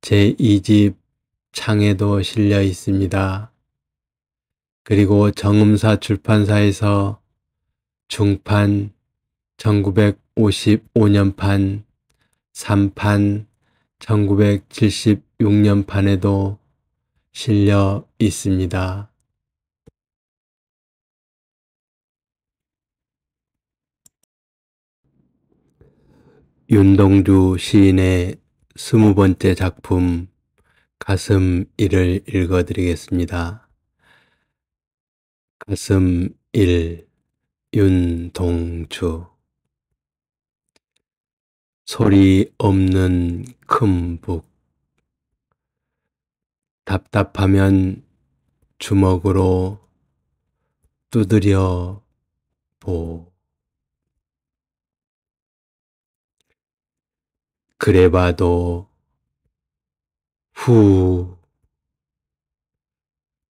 A: 제2집 창에도 실려 있습니다. 그리고 정음사 출판사에서 중판 1955년판 3판 1976년판에도 실려 있습니다. 윤동주 시인의 20번째 작품 가슴1을 읽어드리겠습니다. 가슴1 윤동주. 소리 없는 큰 북. 답답하면 주먹으로 두드려 보. 그래봐도 후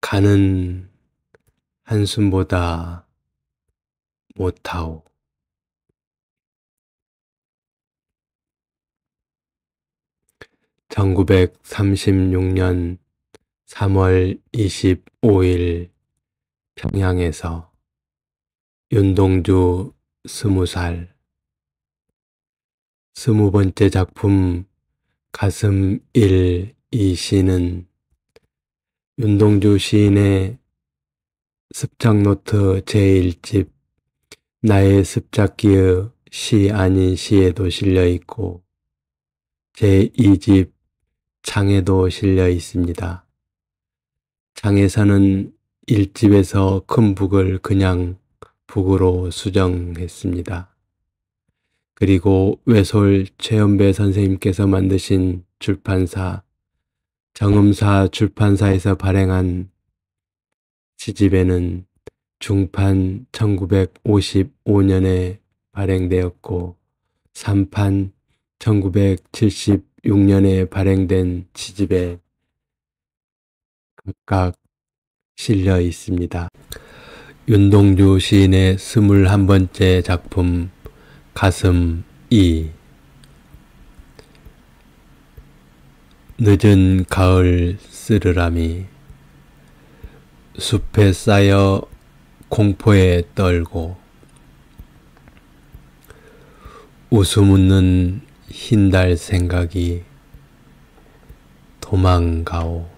A: 가는 한숨보다 못하오. 1936년 3월 25일 평양에서 윤동주 20살. 20번째 작품 가슴1 이 시는 윤동주 시인의 습작노트 제1집 나의 습작기의 시 아닌 시에도 실려 있고 제2집 창에도 실려 있습니다. 창에서는 1집에서 큰 북을 그냥 북으로 수정했습니다. 그리고 외솔 최연배 선생님께서 만드신 출판사 정음사 출판사에서 발행한 시집에는 중판 1955년에 발행되었고 3판 1976년에 발행된 시집에 각각 실려 있습니다. 윤동주 시인의 21번째 작품 가슴 2. 늦은 가을 쓰르람이 숲에 쌓여 공포에 떨고 웃음 웃는 흰달 생각이 도망가오.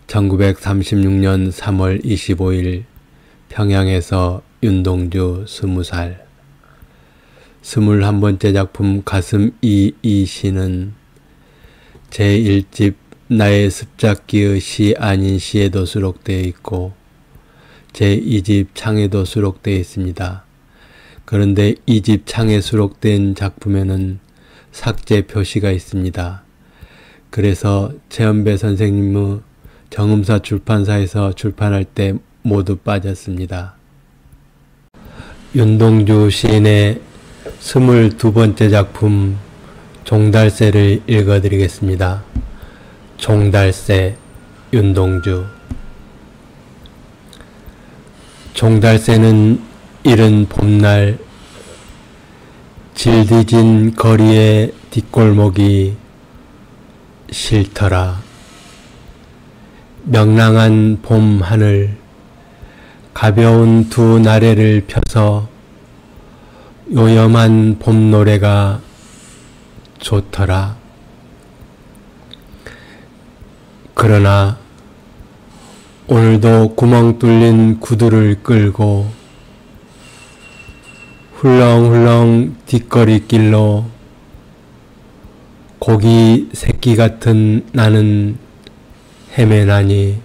A: 1936년 3월 25일 평양에서 윤동주 20살 21번째 작품 가슴 이 시는 제1집 나의 습작기의 시 아닌 시에도 수록되어 있고 제2집 창에도 수록되어 있습니다. 그런데 이 집 창에 수록된 작품에는 삭제 표시가 있습니다. 그래서 최연배 선생님의 정음사 출판사에서 출판할 때 모두 빠졌습니다. 윤동주 시인의 22번째 작품 종달새를 읽어드리겠습니다. 종달새 윤동주. 종달새는 이른 봄날 질디진 거리의 뒷골목이 싫더라. 명랑한 봄 하늘 가벼운 두 나래를 펴서 요염한 봄 노래가 좋더라. 그러나 오늘도 구멍 뚫린 구두를 끌고 훌렁훌렁 뒷거리길로 고기 새끼 같은 나는 헤매나니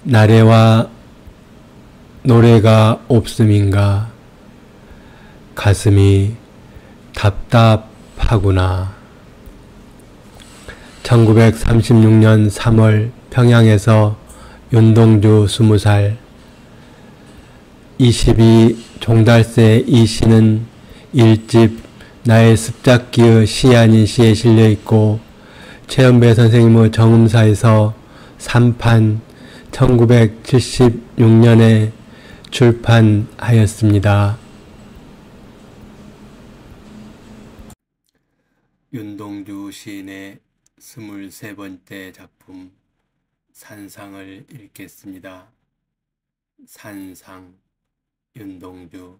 A: 나래와 노래가 없음인가 가슴이 답답하구나. 1936년 3월 평양에서 윤동주 20살 22 종달새 이 시는 1집 나의 습작기의 시 아닌 시에 실려있고 최연배 선생님의 정음사에서 3판 1976년에 출판하였습니다. 윤동주 시인의 23번째 작품 산상을 읽겠습니다. 산상 윤동주.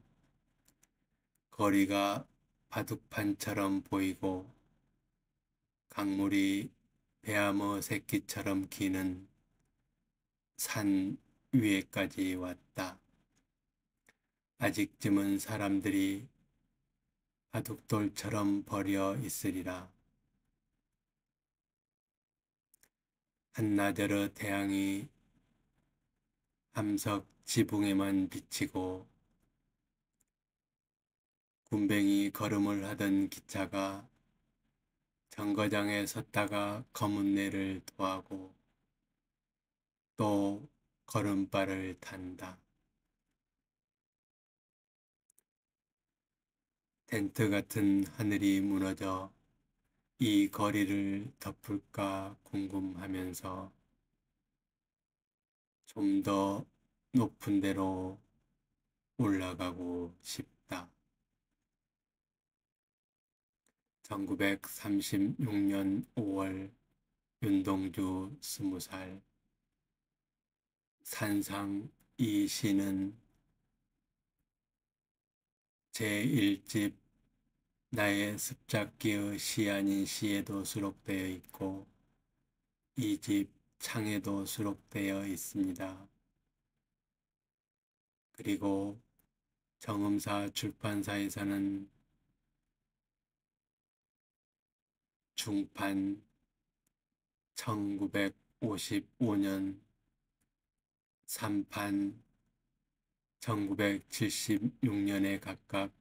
A: 거리가 바둑판처럼 보이고 강물이 배암의 새끼처럼 기는 산 위에까지 왔다. 아직쯤은 사람들이 바둑돌처럼 버려 있으리라. 한나절의 태양이 함석 지붕에만 비치고 군뱅이 걸음을 하던 기차가 정거장에 섰다가 검은 내를 토하고 또 걸음발을 탄다. 텐트 같은 하늘이 무너져 이 거리를 덮을까 궁금하면서 좀 더 높은 데로 올라가고 싶다. 1936년 5월 윤동주 20살. 산상 이 시는 제1집 나의 습작기의 시 아닌 시에도 수록되어 있고 2집 창에도 수록되어 있습니다. 그리고 정음사 출판사에서는 중판 1955년 3판 1976년에 각각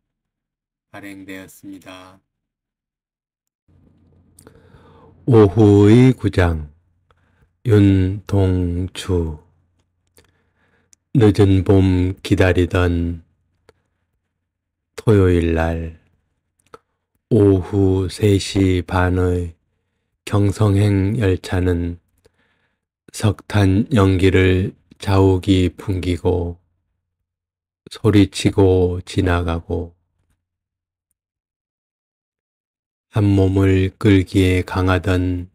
A: 발행되었습니다. 오후의 구장 윤동주. 늦은 봄 기다리던 토요일 날 오후 3시 반의 경성행 열차는 석탄 연기를 자욱이 풍기고 소리치고 지나가고 한 몸을 끌기에 강하던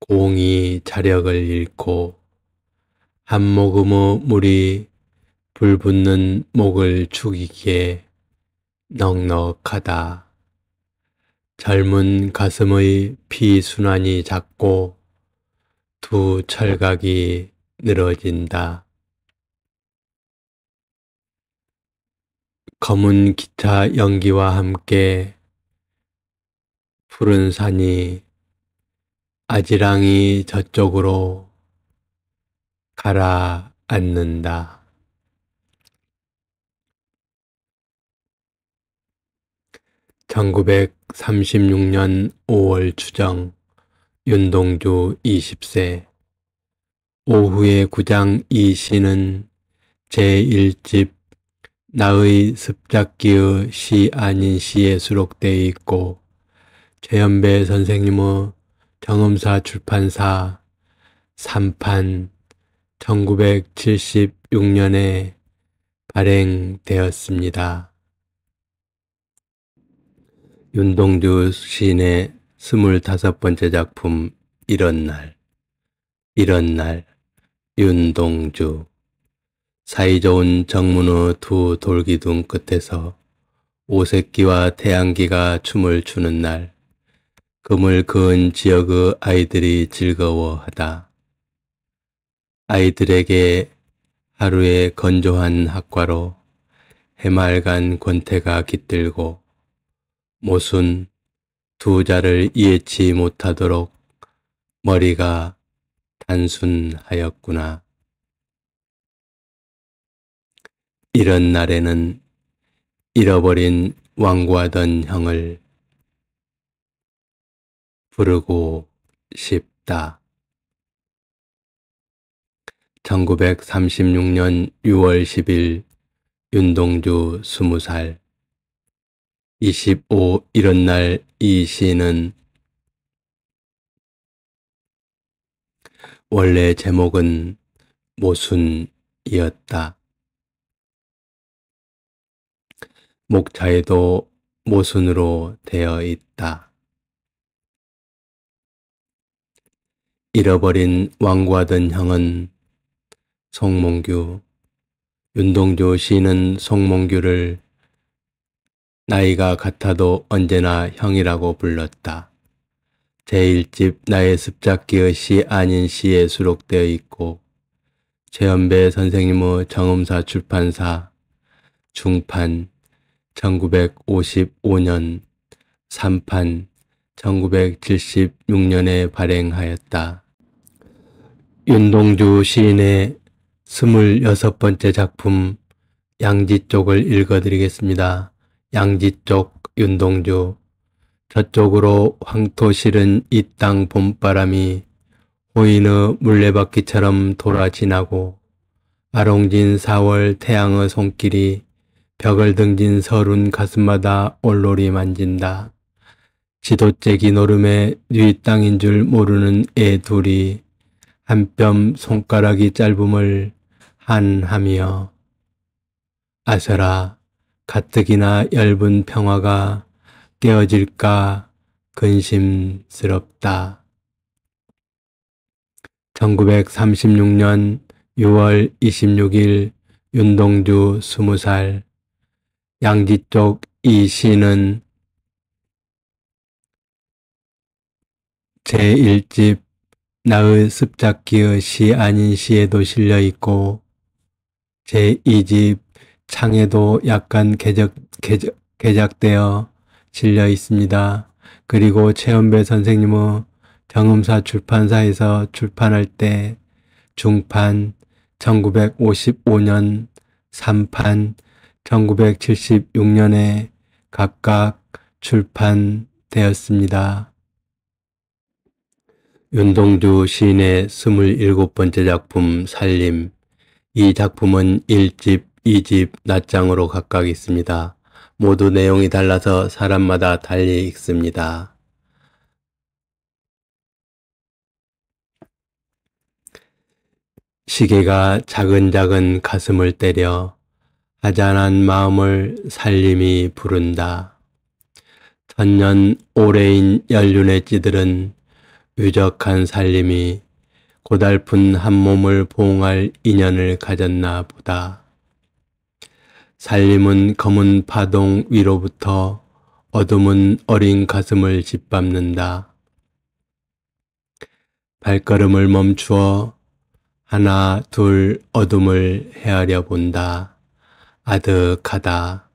A: 공이 자력을 잃고 한 모금의 물이 불붙는 목을 죽이기에 넉넉하다. 젊은 가슴의 피순환이 작고 두 철각이 늘어진다. 검은 기차 연기와 함께 푸른 산이 아지랑이 저쪽으로 가라앉는다. 1936년 5월 추정 윤동주 20세 오후에 구장 이 시는 제1집 나의 습작기의 시 아닌 시에 수록되어 있고 최연배 선생님의 정음사 출판사 3판 1976년에 발행되었습니다. 윤동주 시인의 25번째 작품 이런 날 윤동주 사이좋은 정문의 두 돌기둥 끝에서 오색기와 태양기가 춤을 추는 날 금을 그은 지역의 아이들이 즐거워하다. 아이들에게 하루의 건조한 학과로 해맑은 권태가 깃들고 모순 두 자를 이해치 못하도록 머리가 단순하였구나. 이런 날에는 잃어버린 완고하던 형을 부르고 싶다. 1936년 6월 10일 윤동주 20살 25 이런 날 이 시는 원래 제목은 모순이었다. 목차에도 모순으로 되어 있다. 잃어버린 완고하던 형은 송몽규, 윤동주 시인은 송몽규를 나이가 같아도 언제나 형이라고 불렀다. 제1집 나의 습작기의 시 아닌 시에 수록되어 있고 최연배 선생님의 정음사 출판사 중판 1955년 3판 1976년에 발행하였다. 윤동주 시인의 26번째 작품 양지 쪽을 읽어드리겠습니다. 양지 쪽 윤동주 저쪽으로 황토 실은 이 땅 봄바람이 호인의 물레바퀴처럼 돌아 지나고 아롱진 4월 태양의 손길이 벽을 등진 서른 가슴마다 올로리 만진다. 지도째기 노름에 뉘 땅인 줄 모르는 애 둘이 한 뼘 손가락이 짧음을 한하며 아서라 가뜩이나 엷은 평화가 깨어질까 근심스럽다. 1936년 6월 26일 윤동주 20살 양지 쪽 이 시는 제1집 나의 습작기의 시 아닌 시에도 실려 있고 제2집 창에도 약간 개작되어 실려 있습니다. 그리고 최연배 선생님의 정음사 출판사에서 출판할 때 중판 1955년 3판 1976년에 각각 출판되었습니다. 윤동주 시인의 27번째 작품 살림 이 작품은 1집, 2집, 낱장으로 각각 있습니다. 모두 내용이 달라서 사람마다 달리 읽습니다. 시계가 차근차근 가슴을 때려 아잔한 마음을 살림이 부른다. 천년 오래인 연륜의 찌들은 유적한 살림이 고달픈 한 몸을 보응할 인연을 가졌나 보다. 살림은 검은 파동 위로부터 어둠은 어린 가슴을 짓밟는다. 발걸음을 멈추어 하나 둘 어둠을 헤아려 본다. 아득하다.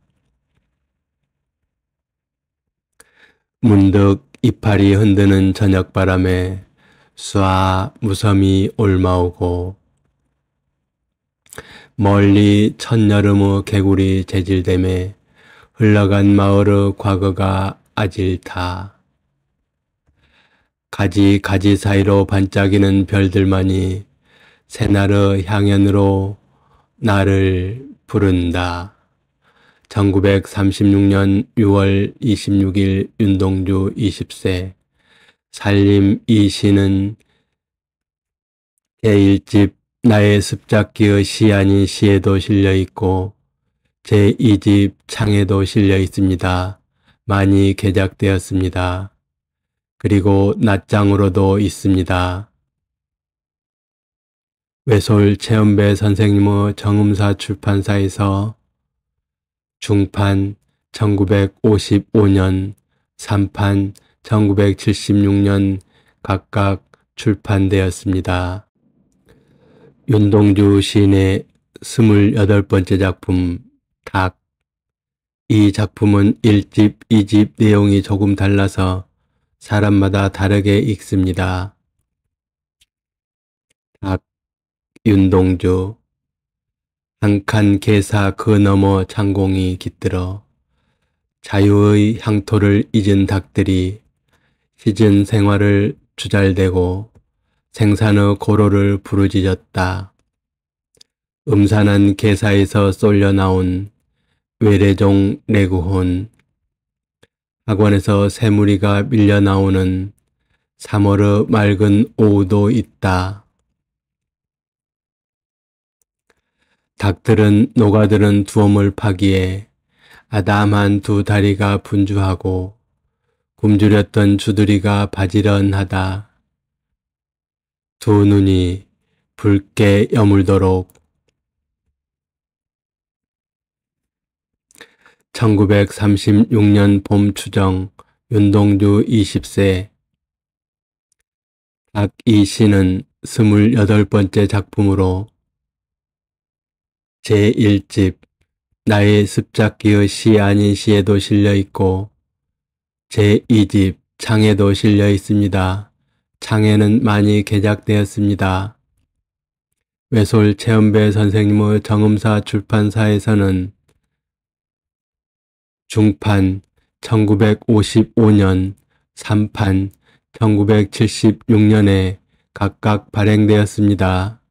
A: 문득 이파리 흔드는 저녁바람에 쏴 무섬이 올마오고 멀리 첫여름의 개구리 재질됨에 흘러간 마을의 과거가 아질타. 가지 사이로 반짝이는 별들만이 새날의 향연으로 나를 부른다. 1936년 6월 26일 윤동주 20세. 살림 이 시는 제1집 나의 습작기의 시 아닌 시에도 실려 있고 제2집 창에도 실려 있습니다. 많이 개작되었습니다. 그리고 낱장으로도 있습니다. 외솔 최연배 선생님의 정음사 출판사에서 중판 1955년, 3판 1976년 각각 출판되었습니다. 윤동주 시인의 28번째 작품 닭. 이 작품은 1집, 2집 내용이 조금 달라서 사람마다 다르게 읽습니다. 닭. 윤동주. 한 칸 개사 그 너머 창공이 깃들어 자유의 향토를 잊은 닭들이 시즌 생활을 주잘대고 생산의 고로를 부르짖었다. 음산한 개사에서 쏠려 나온 외래종 레구혼, 학원에서 새무리가 밀려 나오는 3월의 맑은 오후도 있다. 닭들은 녹아드는 두엄을 파기에 아담한 두 다리가 분주하고 굶주렸던 주둥이가 바지런하다. 두 눈이 붉게 여물도록 1936년 봄 추정 윤동주 20세. 닭 이 시는 28번째 작품으로 제1집 나의 습작기의 시 아닌 시에도 실려 있고 제2집 창에도 실려 있습니다. 창에는 많이 개작되었습니다. 외솔 최연배 선생님의 정음사 출판사에서는 중판 1955년, 3판 1976년에 각각 발행되었습니다.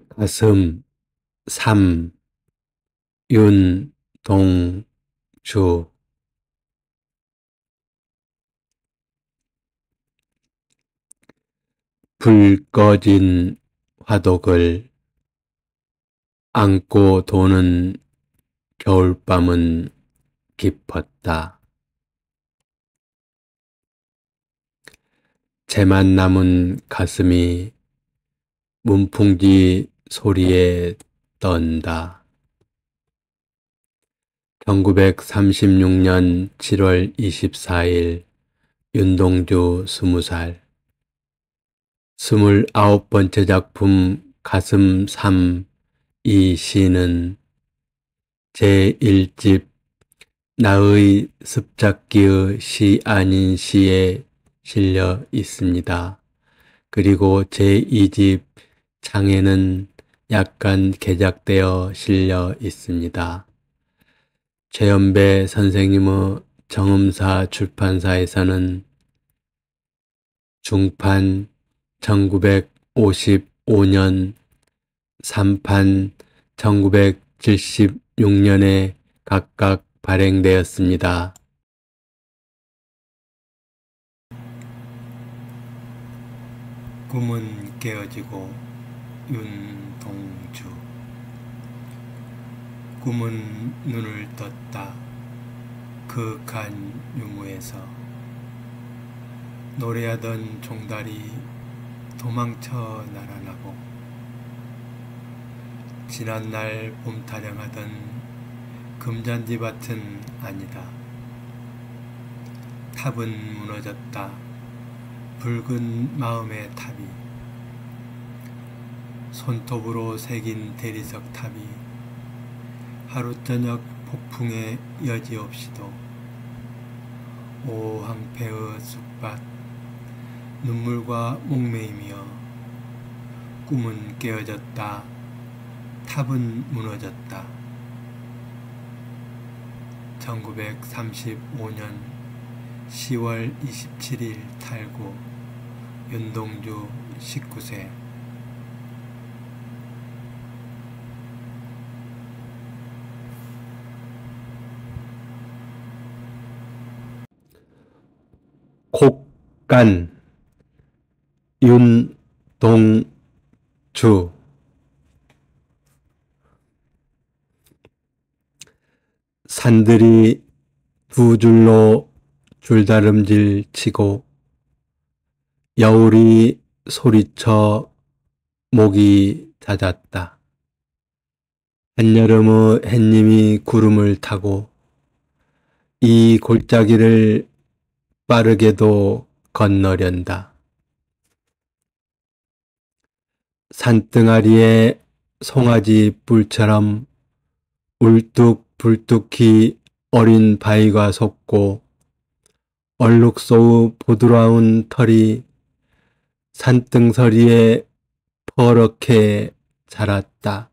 A: 가슴 3. 윤동주. 불 꺼진 화독을 안고 도는 겨울밤은 깊었다. 재만 남은 가슴이 문풍지 소리에 떤다. 1936년 7월 24일 윤동주 20살. 29번째 작품 가슴 3. 이 시는 제1집 나의 습작기의 시 아닌 시에 실려 있습니다. 그리고 제2집 창에는 약간 개작되어 실려 있습니다. 최연배 선생님의 정음사 출판사에서는 중판 1955년, 3판 1976년에 각각 발행되었습니다. 꿈은 깨어지고 윤동주. 꿈은 눈을 떴다. 그윽한 유무에서 노래하던 종달이 도망쳐 날아나고 지난날 봄 타령하던 금잔디밭은 아니다. 탑은 무너졌다. 붉은 마음의 탑이 손톱으로 새긴 대리석 탑이 하루 저녁 폭풍의 여지없이도 오황폐의 쑥밭 눈물과 목매이며 꿈은 깨어졌다. 탑은 무너졌다. 1935년 10월 27일 탈구 윤동주 19세. 곡간 윤동주. 산들이 두 줄로 줄다름질 치고 여울이 소리쳐 목이 잦았다. 한여름의 햇님이 구름을 타고 이 골짜기를 빠르게도 건너련다. 산등아리에 송아지 뿔처럼 울뚝불뚝히 어린 바위가 솟고 얼룩소의 보드라운 털이 산등서리에 퍼렇게 자랐다.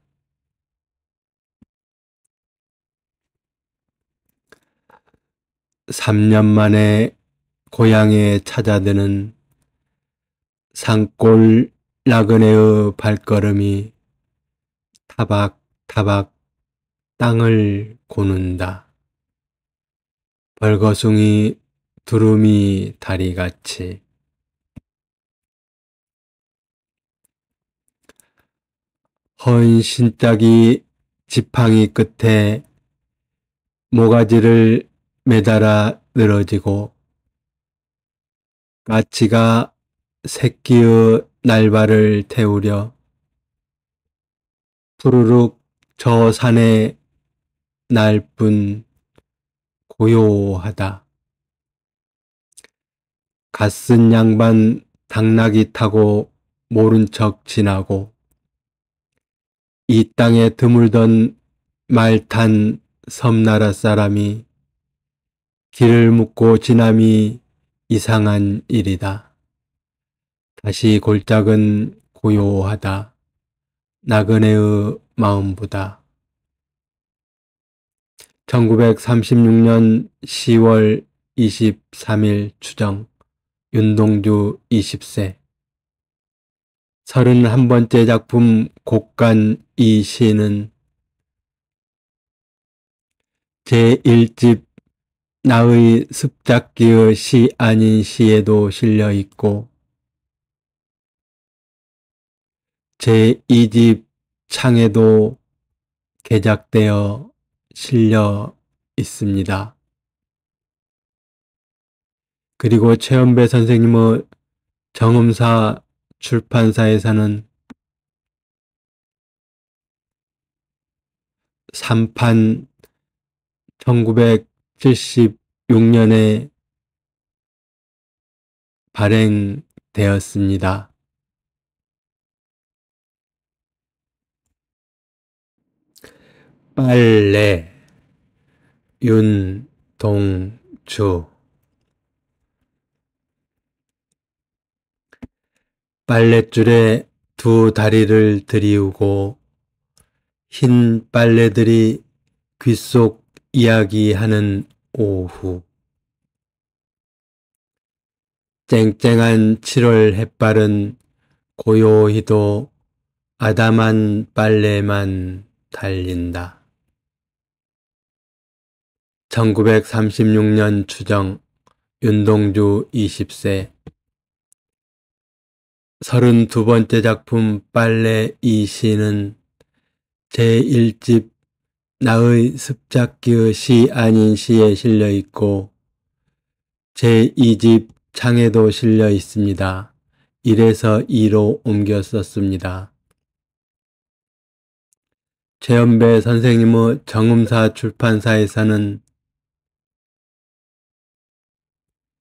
A: (3년) 만에 고향에 찾아드는 산골 나그네의 발걸음이 타박타박 땅을 고는다. 벌거숭이 두루미 다리같이. 헌 신짝이 지팡이 끝에 모가지를 매달아 늘어지고 까치가 새끼의 날발을 태우려 푸르륵 저 산에 날 뿐 고요하다. 갓쓴 양반 당나귀 타고 모른 척 지나고 이 땅에 드물던 말 탄 섬나라 사람이 길을 묻고 지남이 이상한 일이다. 다시 골짜기는 고요하다. 나그네의 마음보다. 1936년 10월 23일 추정 윤동주 20세. 31번째 작품 곡간 이 시는 제1집 나의 습작기의 시 아닌 시에도 실려 있고 제2집 창에도 개작되어 실려 있습니다. 그리고 최연배 선생님의 정음사 출판사에서는 3판 1976년에 발행되었습니다. 빨래 윤동주. 빨랫줄에 두 다리를 들이우고 흰 빨래들이 귓속 이야기하는 오후. 쨍쨍한 7월 햇발은 고요히도 아담한 빨래만 달린다. 1936년 추정 윤동주 20세 32번째 작품 빨래 이 시는 제1집 나의 습작기의 시 아닌 시에 실려 있고 제2집 창에도 실려 있습니다. 1에서 2로 옮겨 썼습니다. 최연배 선생님의 정음사 출판사에서는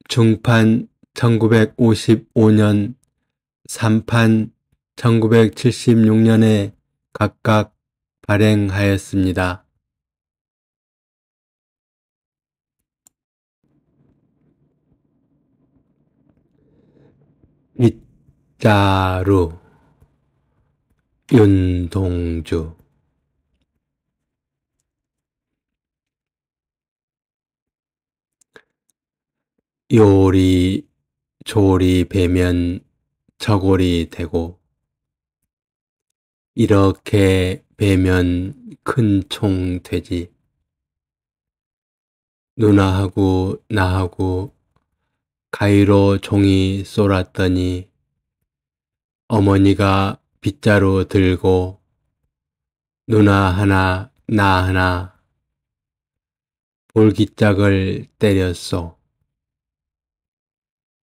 A: 중판 1955년, 3판 1976년에 각각 발행하였습니다. 빗자루 윤동주 요리 조리 배면 저고리 되고 이렇게 배면 큰 총 되지. 누나하고 나하고 가위로 종이 쏠았더니 어머니가 빗자루 들고 누나 하나 나 하나 볼기짝을 때렸소.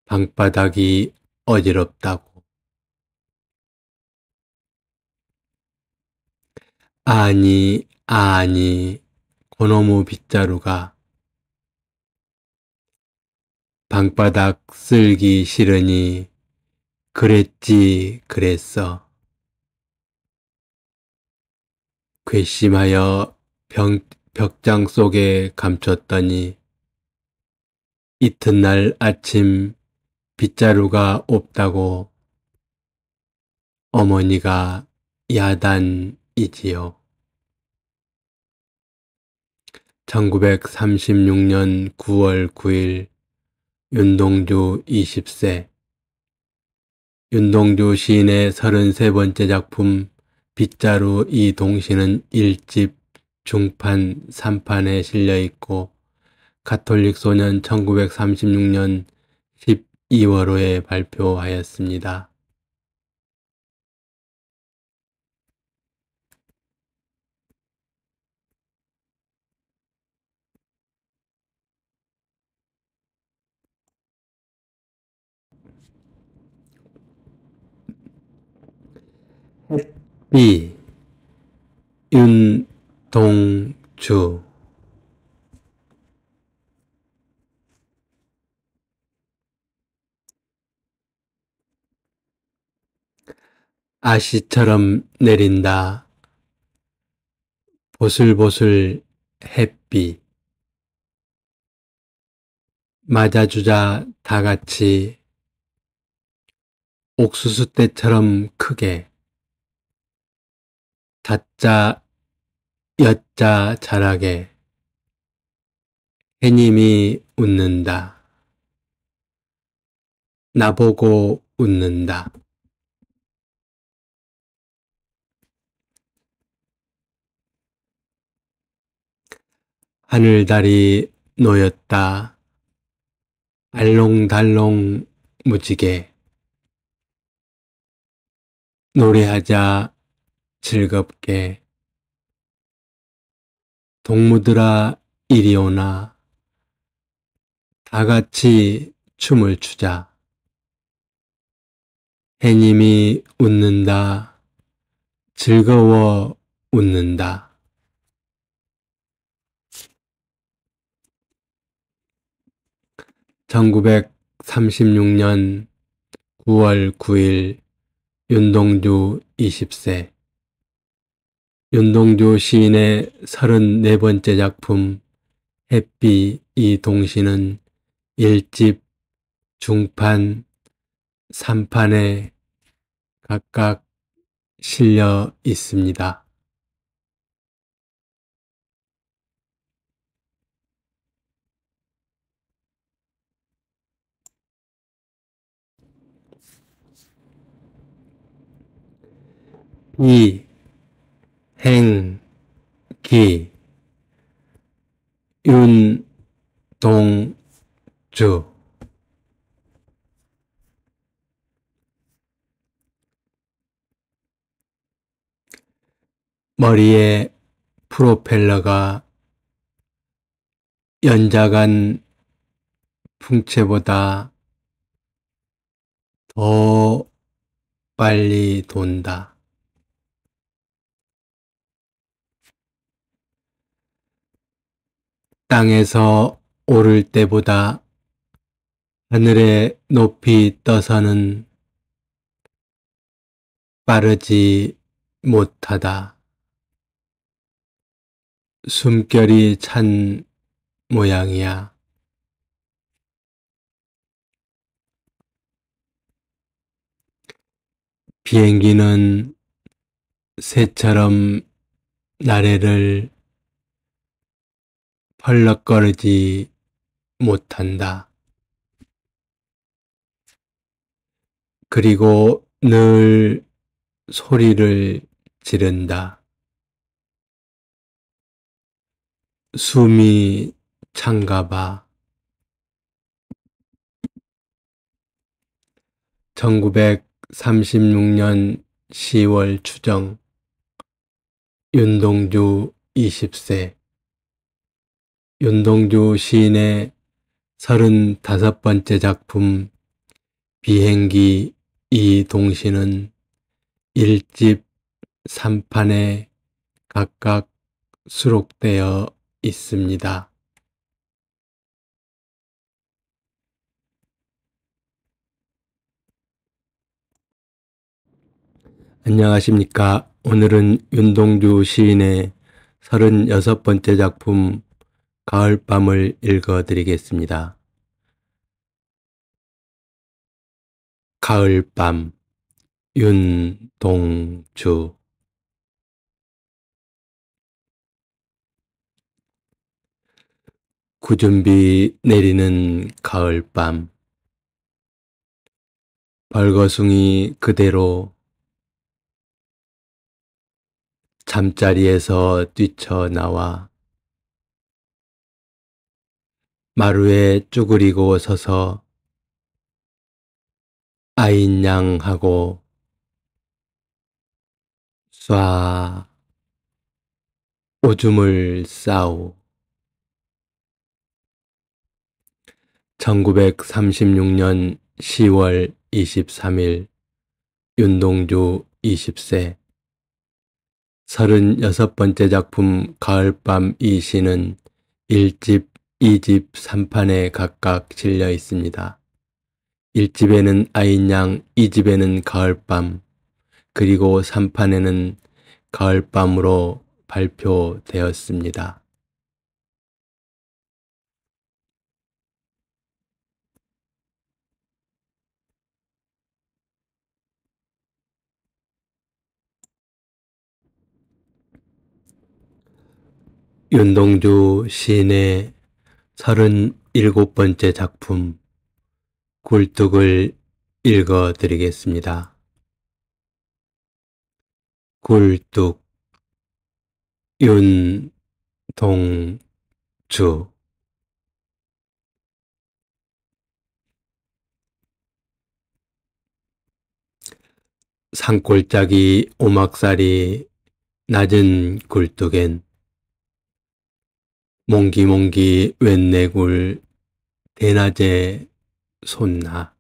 A: 방바닥이 어지럽다고. 아니 고놈의 빗자루가 방바닥 쓸기 싫으니 그랬지 그랬어. 괘씸하여 벽장 속에 감췄더니 이튿날 아침 빗자루가 없다고 어머니가 야단이지요. 1936년 9월 9일 윤동주 20세 윤동주 시인의 33번째 작품 빗자루 이 동시는 1집 중판 3판에 실려 있고 가톨릭 소년 1936년 12월호에 발표하였습니다. 햇비 윤동주 아시처럼 내린다. 보슬보슬 햇비 맞아주자 다같이 옥수수 때처럼 크게 다자 여자 잘하게 해님이 웃는다. 나보고 웃는다. 하늘달이 놓였다. 알롱달롱 무지개 노래하자 즐겁게 동무들아 이리 오나 다같이 춤을 추자. 해님이 웃는다. 즐거워 웃는다. 1936년 9월 9일 윤동주 20세 윤동주 시인의 34번째 작품 햇비 이 동시는 1집 중판 3판에 각각 실려 있습니다. 비행기 윤동주 머리에 프로펠러가 연자간 풍채보다 더 빨리 돈다. 땅에서 오를 때보다 하늘에 높이 떠서는 빠르지 못하다. 숨결이 찬 모양이야. 비행기는 새처럼 나래를 펄럭거리지 못한다. 그리고 늘 소리를 지른다. 숨이 찬가 봐. 1936년 10월 추정 윤동주 20세 윤동주 시인의 35번째 작품 비행기 이 동시는 1집 3판에 각각 수록되어 있습니다. 안녕하십니까. 오늘은 윤동주 시인의 36번째 작품 가을밤을 읽어드리겠습니다. 가을밤 윤동주 구준비 내리는 가을밤 벌거숭이 그대로 잠자리에서 뛰쳐나와 마루에 쭈그리고 서서 아인양하고 쏴 오줌을 싸우 1936년 10월 23일 윤동주 20세 36번째 작품 가을밤 이 시는 1집, 2집, 3판에 각각 실려 있습니다. 1집에는 아인양, 2집에는 가을밤, 그리고 3판에는 가을밤으로 발표되었습니다. 윤동주 시인의 37번째 작품 굴뚝을 읽어드리겠습니다. 굴뚝 윤동주 산골짜기 오막살이 낮은 굴뚝엔 몽기몽기 웬내굴 대낮에 솟나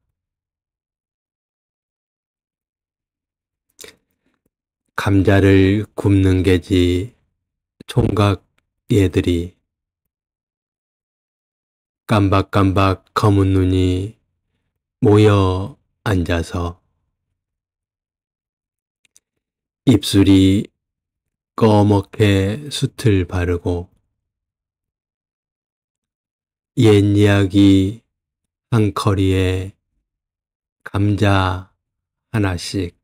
A: 감자를 굽는 게지 총각 얘들이 깜박깜박 검은 눈이 모여 앉아서 입술이 꺼멓게 숯을 바르고 옛 이야기 한 커리에 감자 하나씩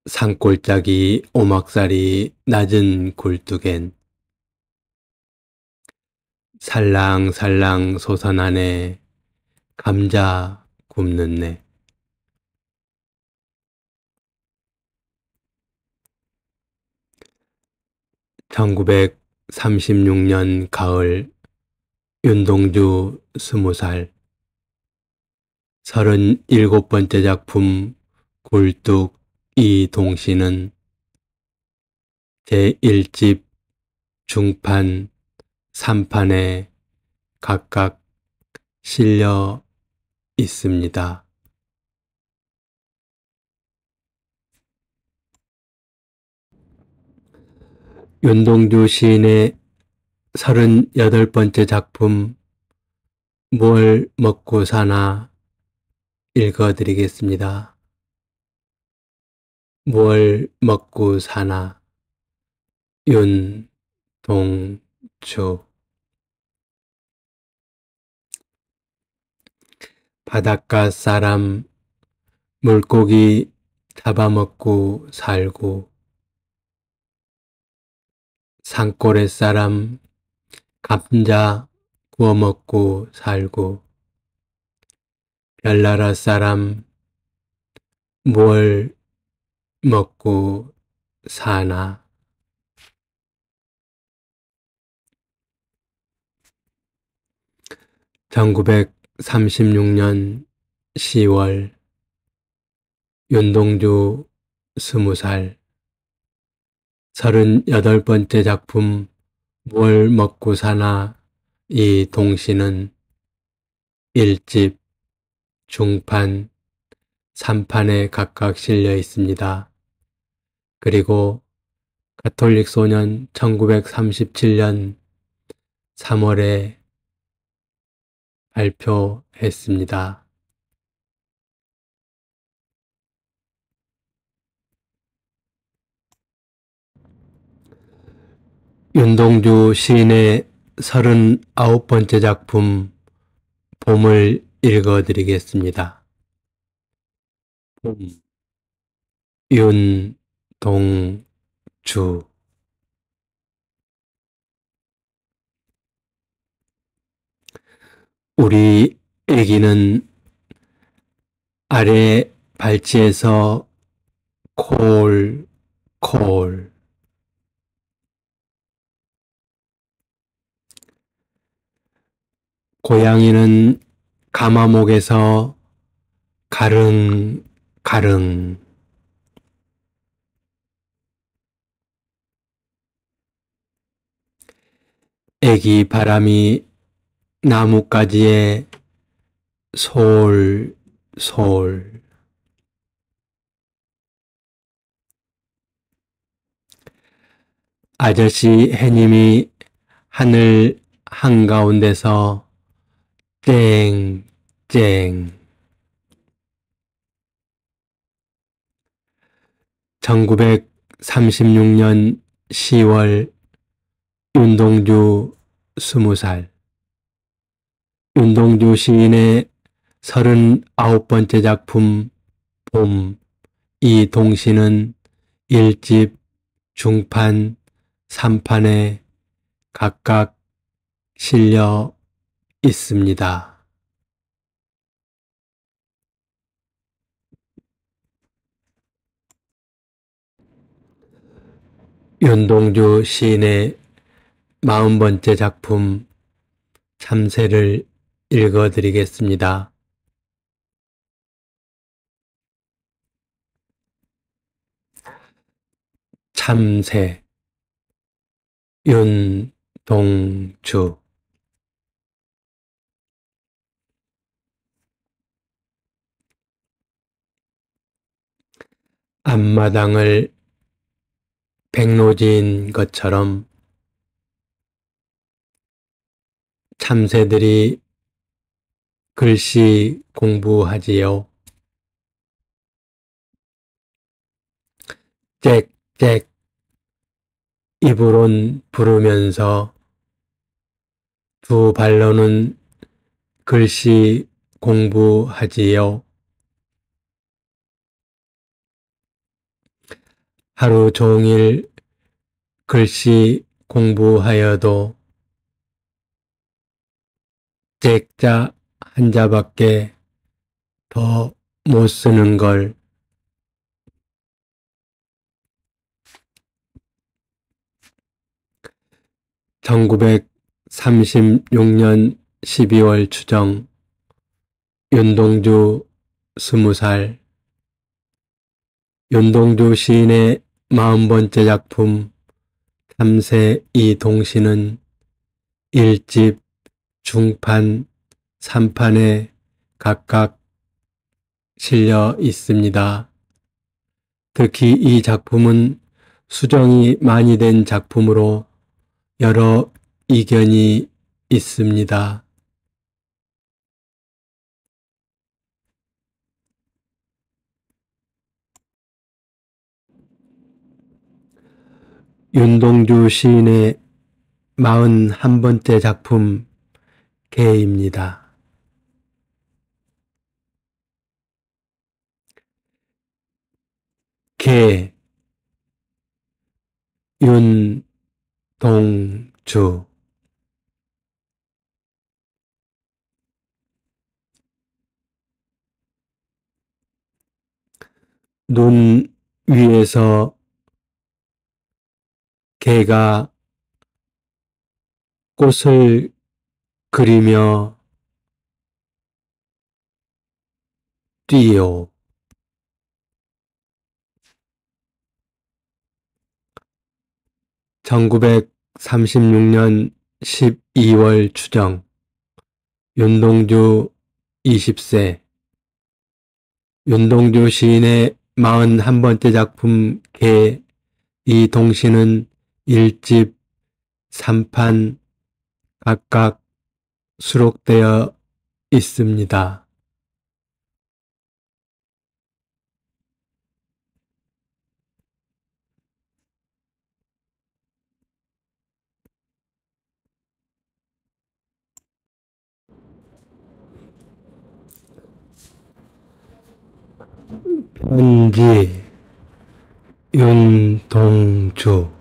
A: 산골짜기 오막살이 낮은 굴뚝엔 살랑살랑 솟아나네 감자 굽는 내. (1936년) 가을 윤동주 20살 37번째 작품 굴뚝 이 동시는 제1집 중판 3판에 각각 실려 있습니다. 윤동주 시인의 38번째 작품 뭘 먹고 사나 읽어드리겠습니다. 뭘 먹고 사나. 윤동주. 바닷가 사람 물고기 잡아먹고 살고, 산골의 사람 감자 구워먹고 살고, 별나라 사람 뭘 먹고 사나. (1936년 10월) 윤동주 20살 38번째 작품 뭘 먹고 사나 이 동시는 1집 중판 3판에 각각 실려 있습니다. 그리고 가톨릭 소년 1937년 3월에 발표했습니다. 윤동주 시인의 39번째 작품 봄을 읽어드리겠습니다. 봄. 윤동주. 우리 애기는 아래 발치에서 콜콜. 고양이는 가마목에서 가릉가릉. 애기 바람이 나뭇가지에 솔솔. 아저씨 해님이 하늘 한가운데서 쨍쨍. 1936년 10월 윤동주 20살 윤동주 시인의 39번째 작품 봄 이 동시는 1집 중판 3판에 각각 실려 있습니다. 윤동주 시인의 40번째 작품 참새를 읽어드리겠습니다. 참새. 윤동주. 앞마당을 백로지인 것처럼 참새들이 글씨 공부하지요. 짹짹 입으론 부르면서 두 발로는 글씨 공부하지요. 하루 종일 글씨 공부하여도 짹짹 한자밖에 더 못 쓰는 걸 (1936년 12월) 추정 윤동주 20살. 윤동주 시인의 40번째 작품 탐세 이 동시는 1집, 중판, 3판에 각각 실려 있습니다. 특히 이 작품은 수정이 많이 된 작품으로 여러 이견이 있습니다. 윤동주 시인의 41번째 작품 개입니다. 개, 윤동주. 눈 위에서 개가 꽃을 그리며 뛰요. (1936년 12월) 추정 윤동주 20세. 윤동주 시인의 41번째 작품 개 이 동시는 1집, 3판 각각 수록되어 있습니다. 편지 윤동주.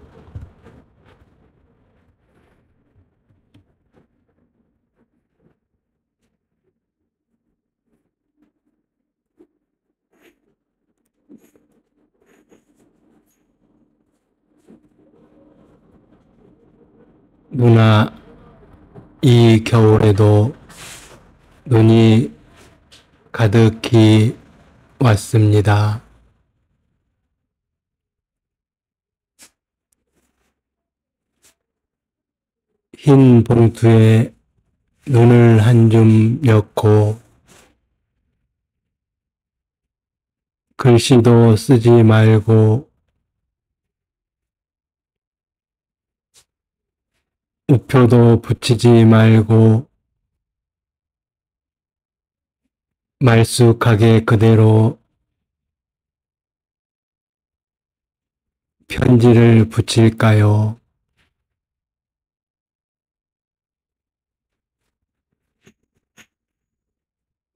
A: 누나, 이 겨울에도 눈이 가득히 왔습니다. 흰 봉투에 눈을 한 줌 넣고 글씨도 쓰지 말고 우표도 붙이지 말고 말쑥하게 그대로 편지를 붙일까요?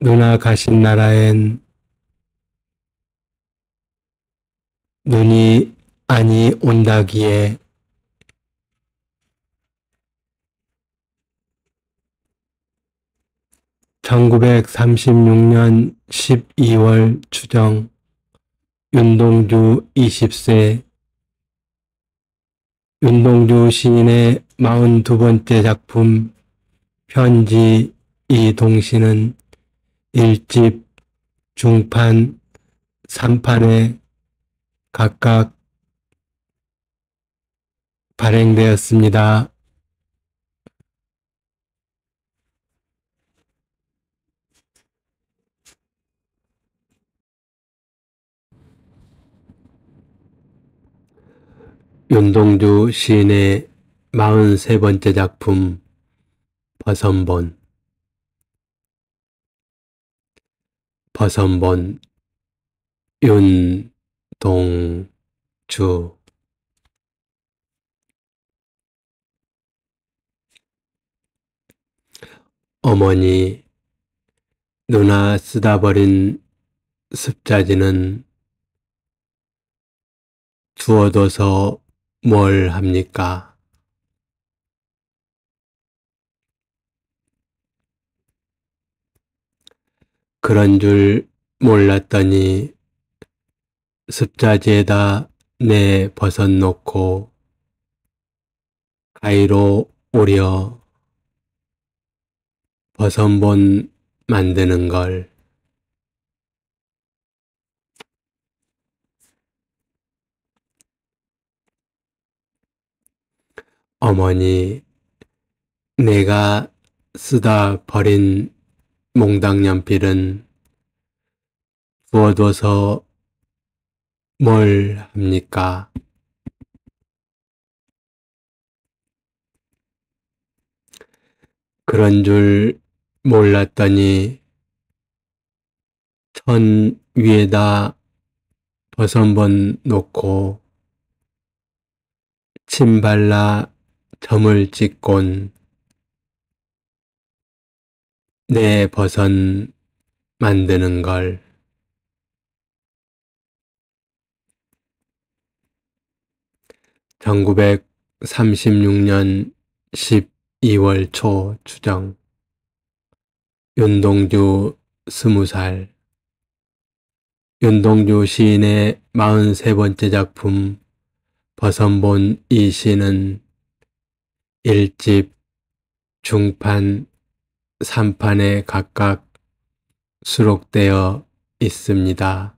A: 누나 가신 나라엔 눈이 아니 온다기에 (1936년 12월) 추정 윤동주 20세. 윤동주 시인의 42번째 작품 편지 이 동시는 1집, 중판, 3판에 각각 발행되었습니다. 윤동주 시인의 43번째 작품 버선본. 버선본 윤동주. 어머니, 누나 쓰다 버린 습자지는 두어둬서 뭘 합니까? 그런 줄 몰랐더니 습자지에다 내 버섯 놓고 가위로 오려 버섯본 만드는 걸. 어머니, 내가 쓰다 버린 몽당 연필은 주워둬서 뭘 합니까? 그런 줄 몰랐더니 천 위에다 버섯본 놓고 침 발라 점을 찍곤 내 버섯 만드는 걸. 1936년 12월 초 추정. 윤동주 20살. 윤동주 시인의 43번째 작품 버섯본 이 시는 1집, 중판, 3판에 각각 수록되어 있습니다.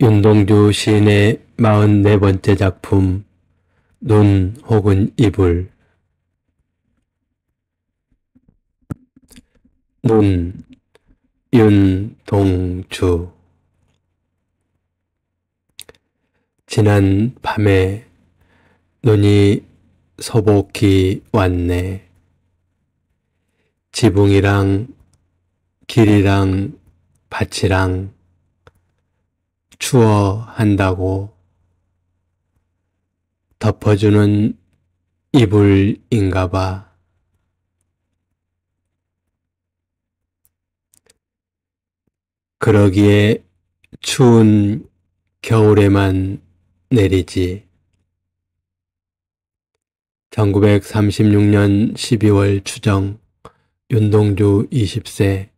A: 윤동주 시인의 44번째 작품 눈 혹은 이불. 눈, 윤동주. 지난 밤에 눈이 소복히 왔네. 지붕이랑 길이랑 밭이랑 추워한다고 덮어주는 이불인가봐. 그러기에 추운 겨울에만 내리지. 1936년 12월 추정. 윤동주 20세.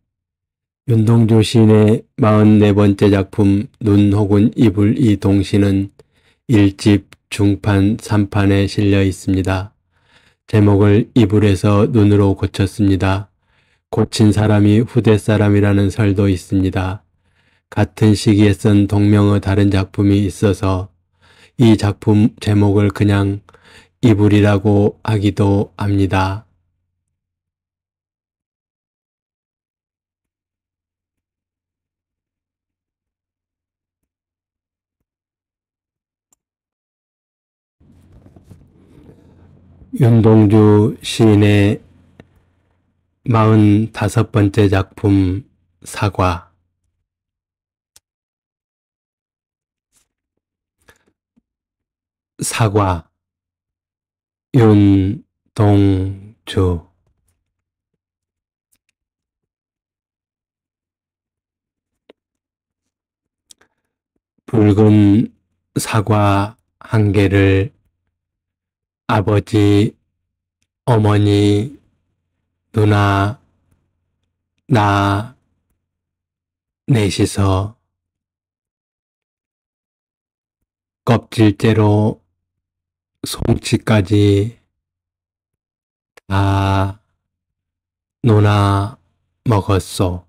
A: 윤동주 시인의 44번째 작품 눈 혹은 이불 이 동시는 1집 중판 3판에 실려 있습니다. 제목을 이불에서 눈으로 고쳤습니다. 고친 사람이 후대 사람이라는 설도 있습니다. 같은 시기에 쓴 동명의 다른 작품이 있어서 이 작품 제목을 그냥 이불이라고 하기도 합니다. 윤동주 시인의 45번째 작품 사과. 사과. 윤동주. 붉은 사과 한 개를 아버지, 어머니, 누나, 나 넷이서 껍질째로 송치까지 다 논아 먹었소.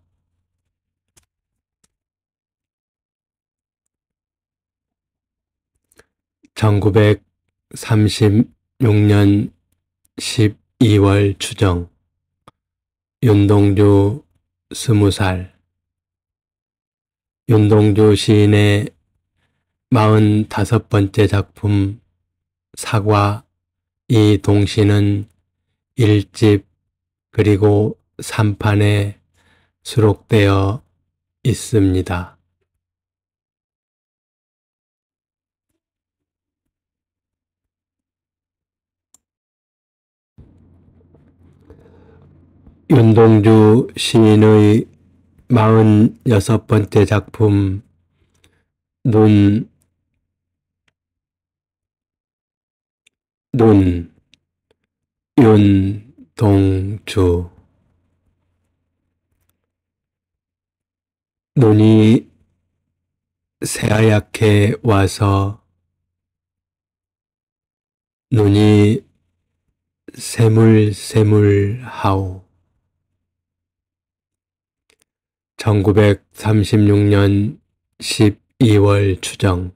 A: (1936년 12월) 추정. 윤동주 20살. 윤동주 시인의 45번째 작품 사과 이 동시는 1집 그리고 3판에 수록되어 있습니다. 윤동주 시인의 46번째 작품 눈. 윤동주. 눈이 새하얗게 와서 눈이 새물새물하오. 1936년 12월 추정.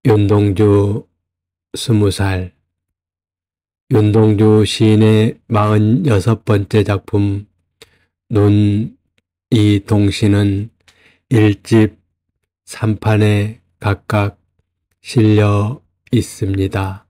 A: 윤동주 20살. 윤동주 시인의 46번째 작품 눈이 동시는 1집 3판에 각각 실려 있습니다.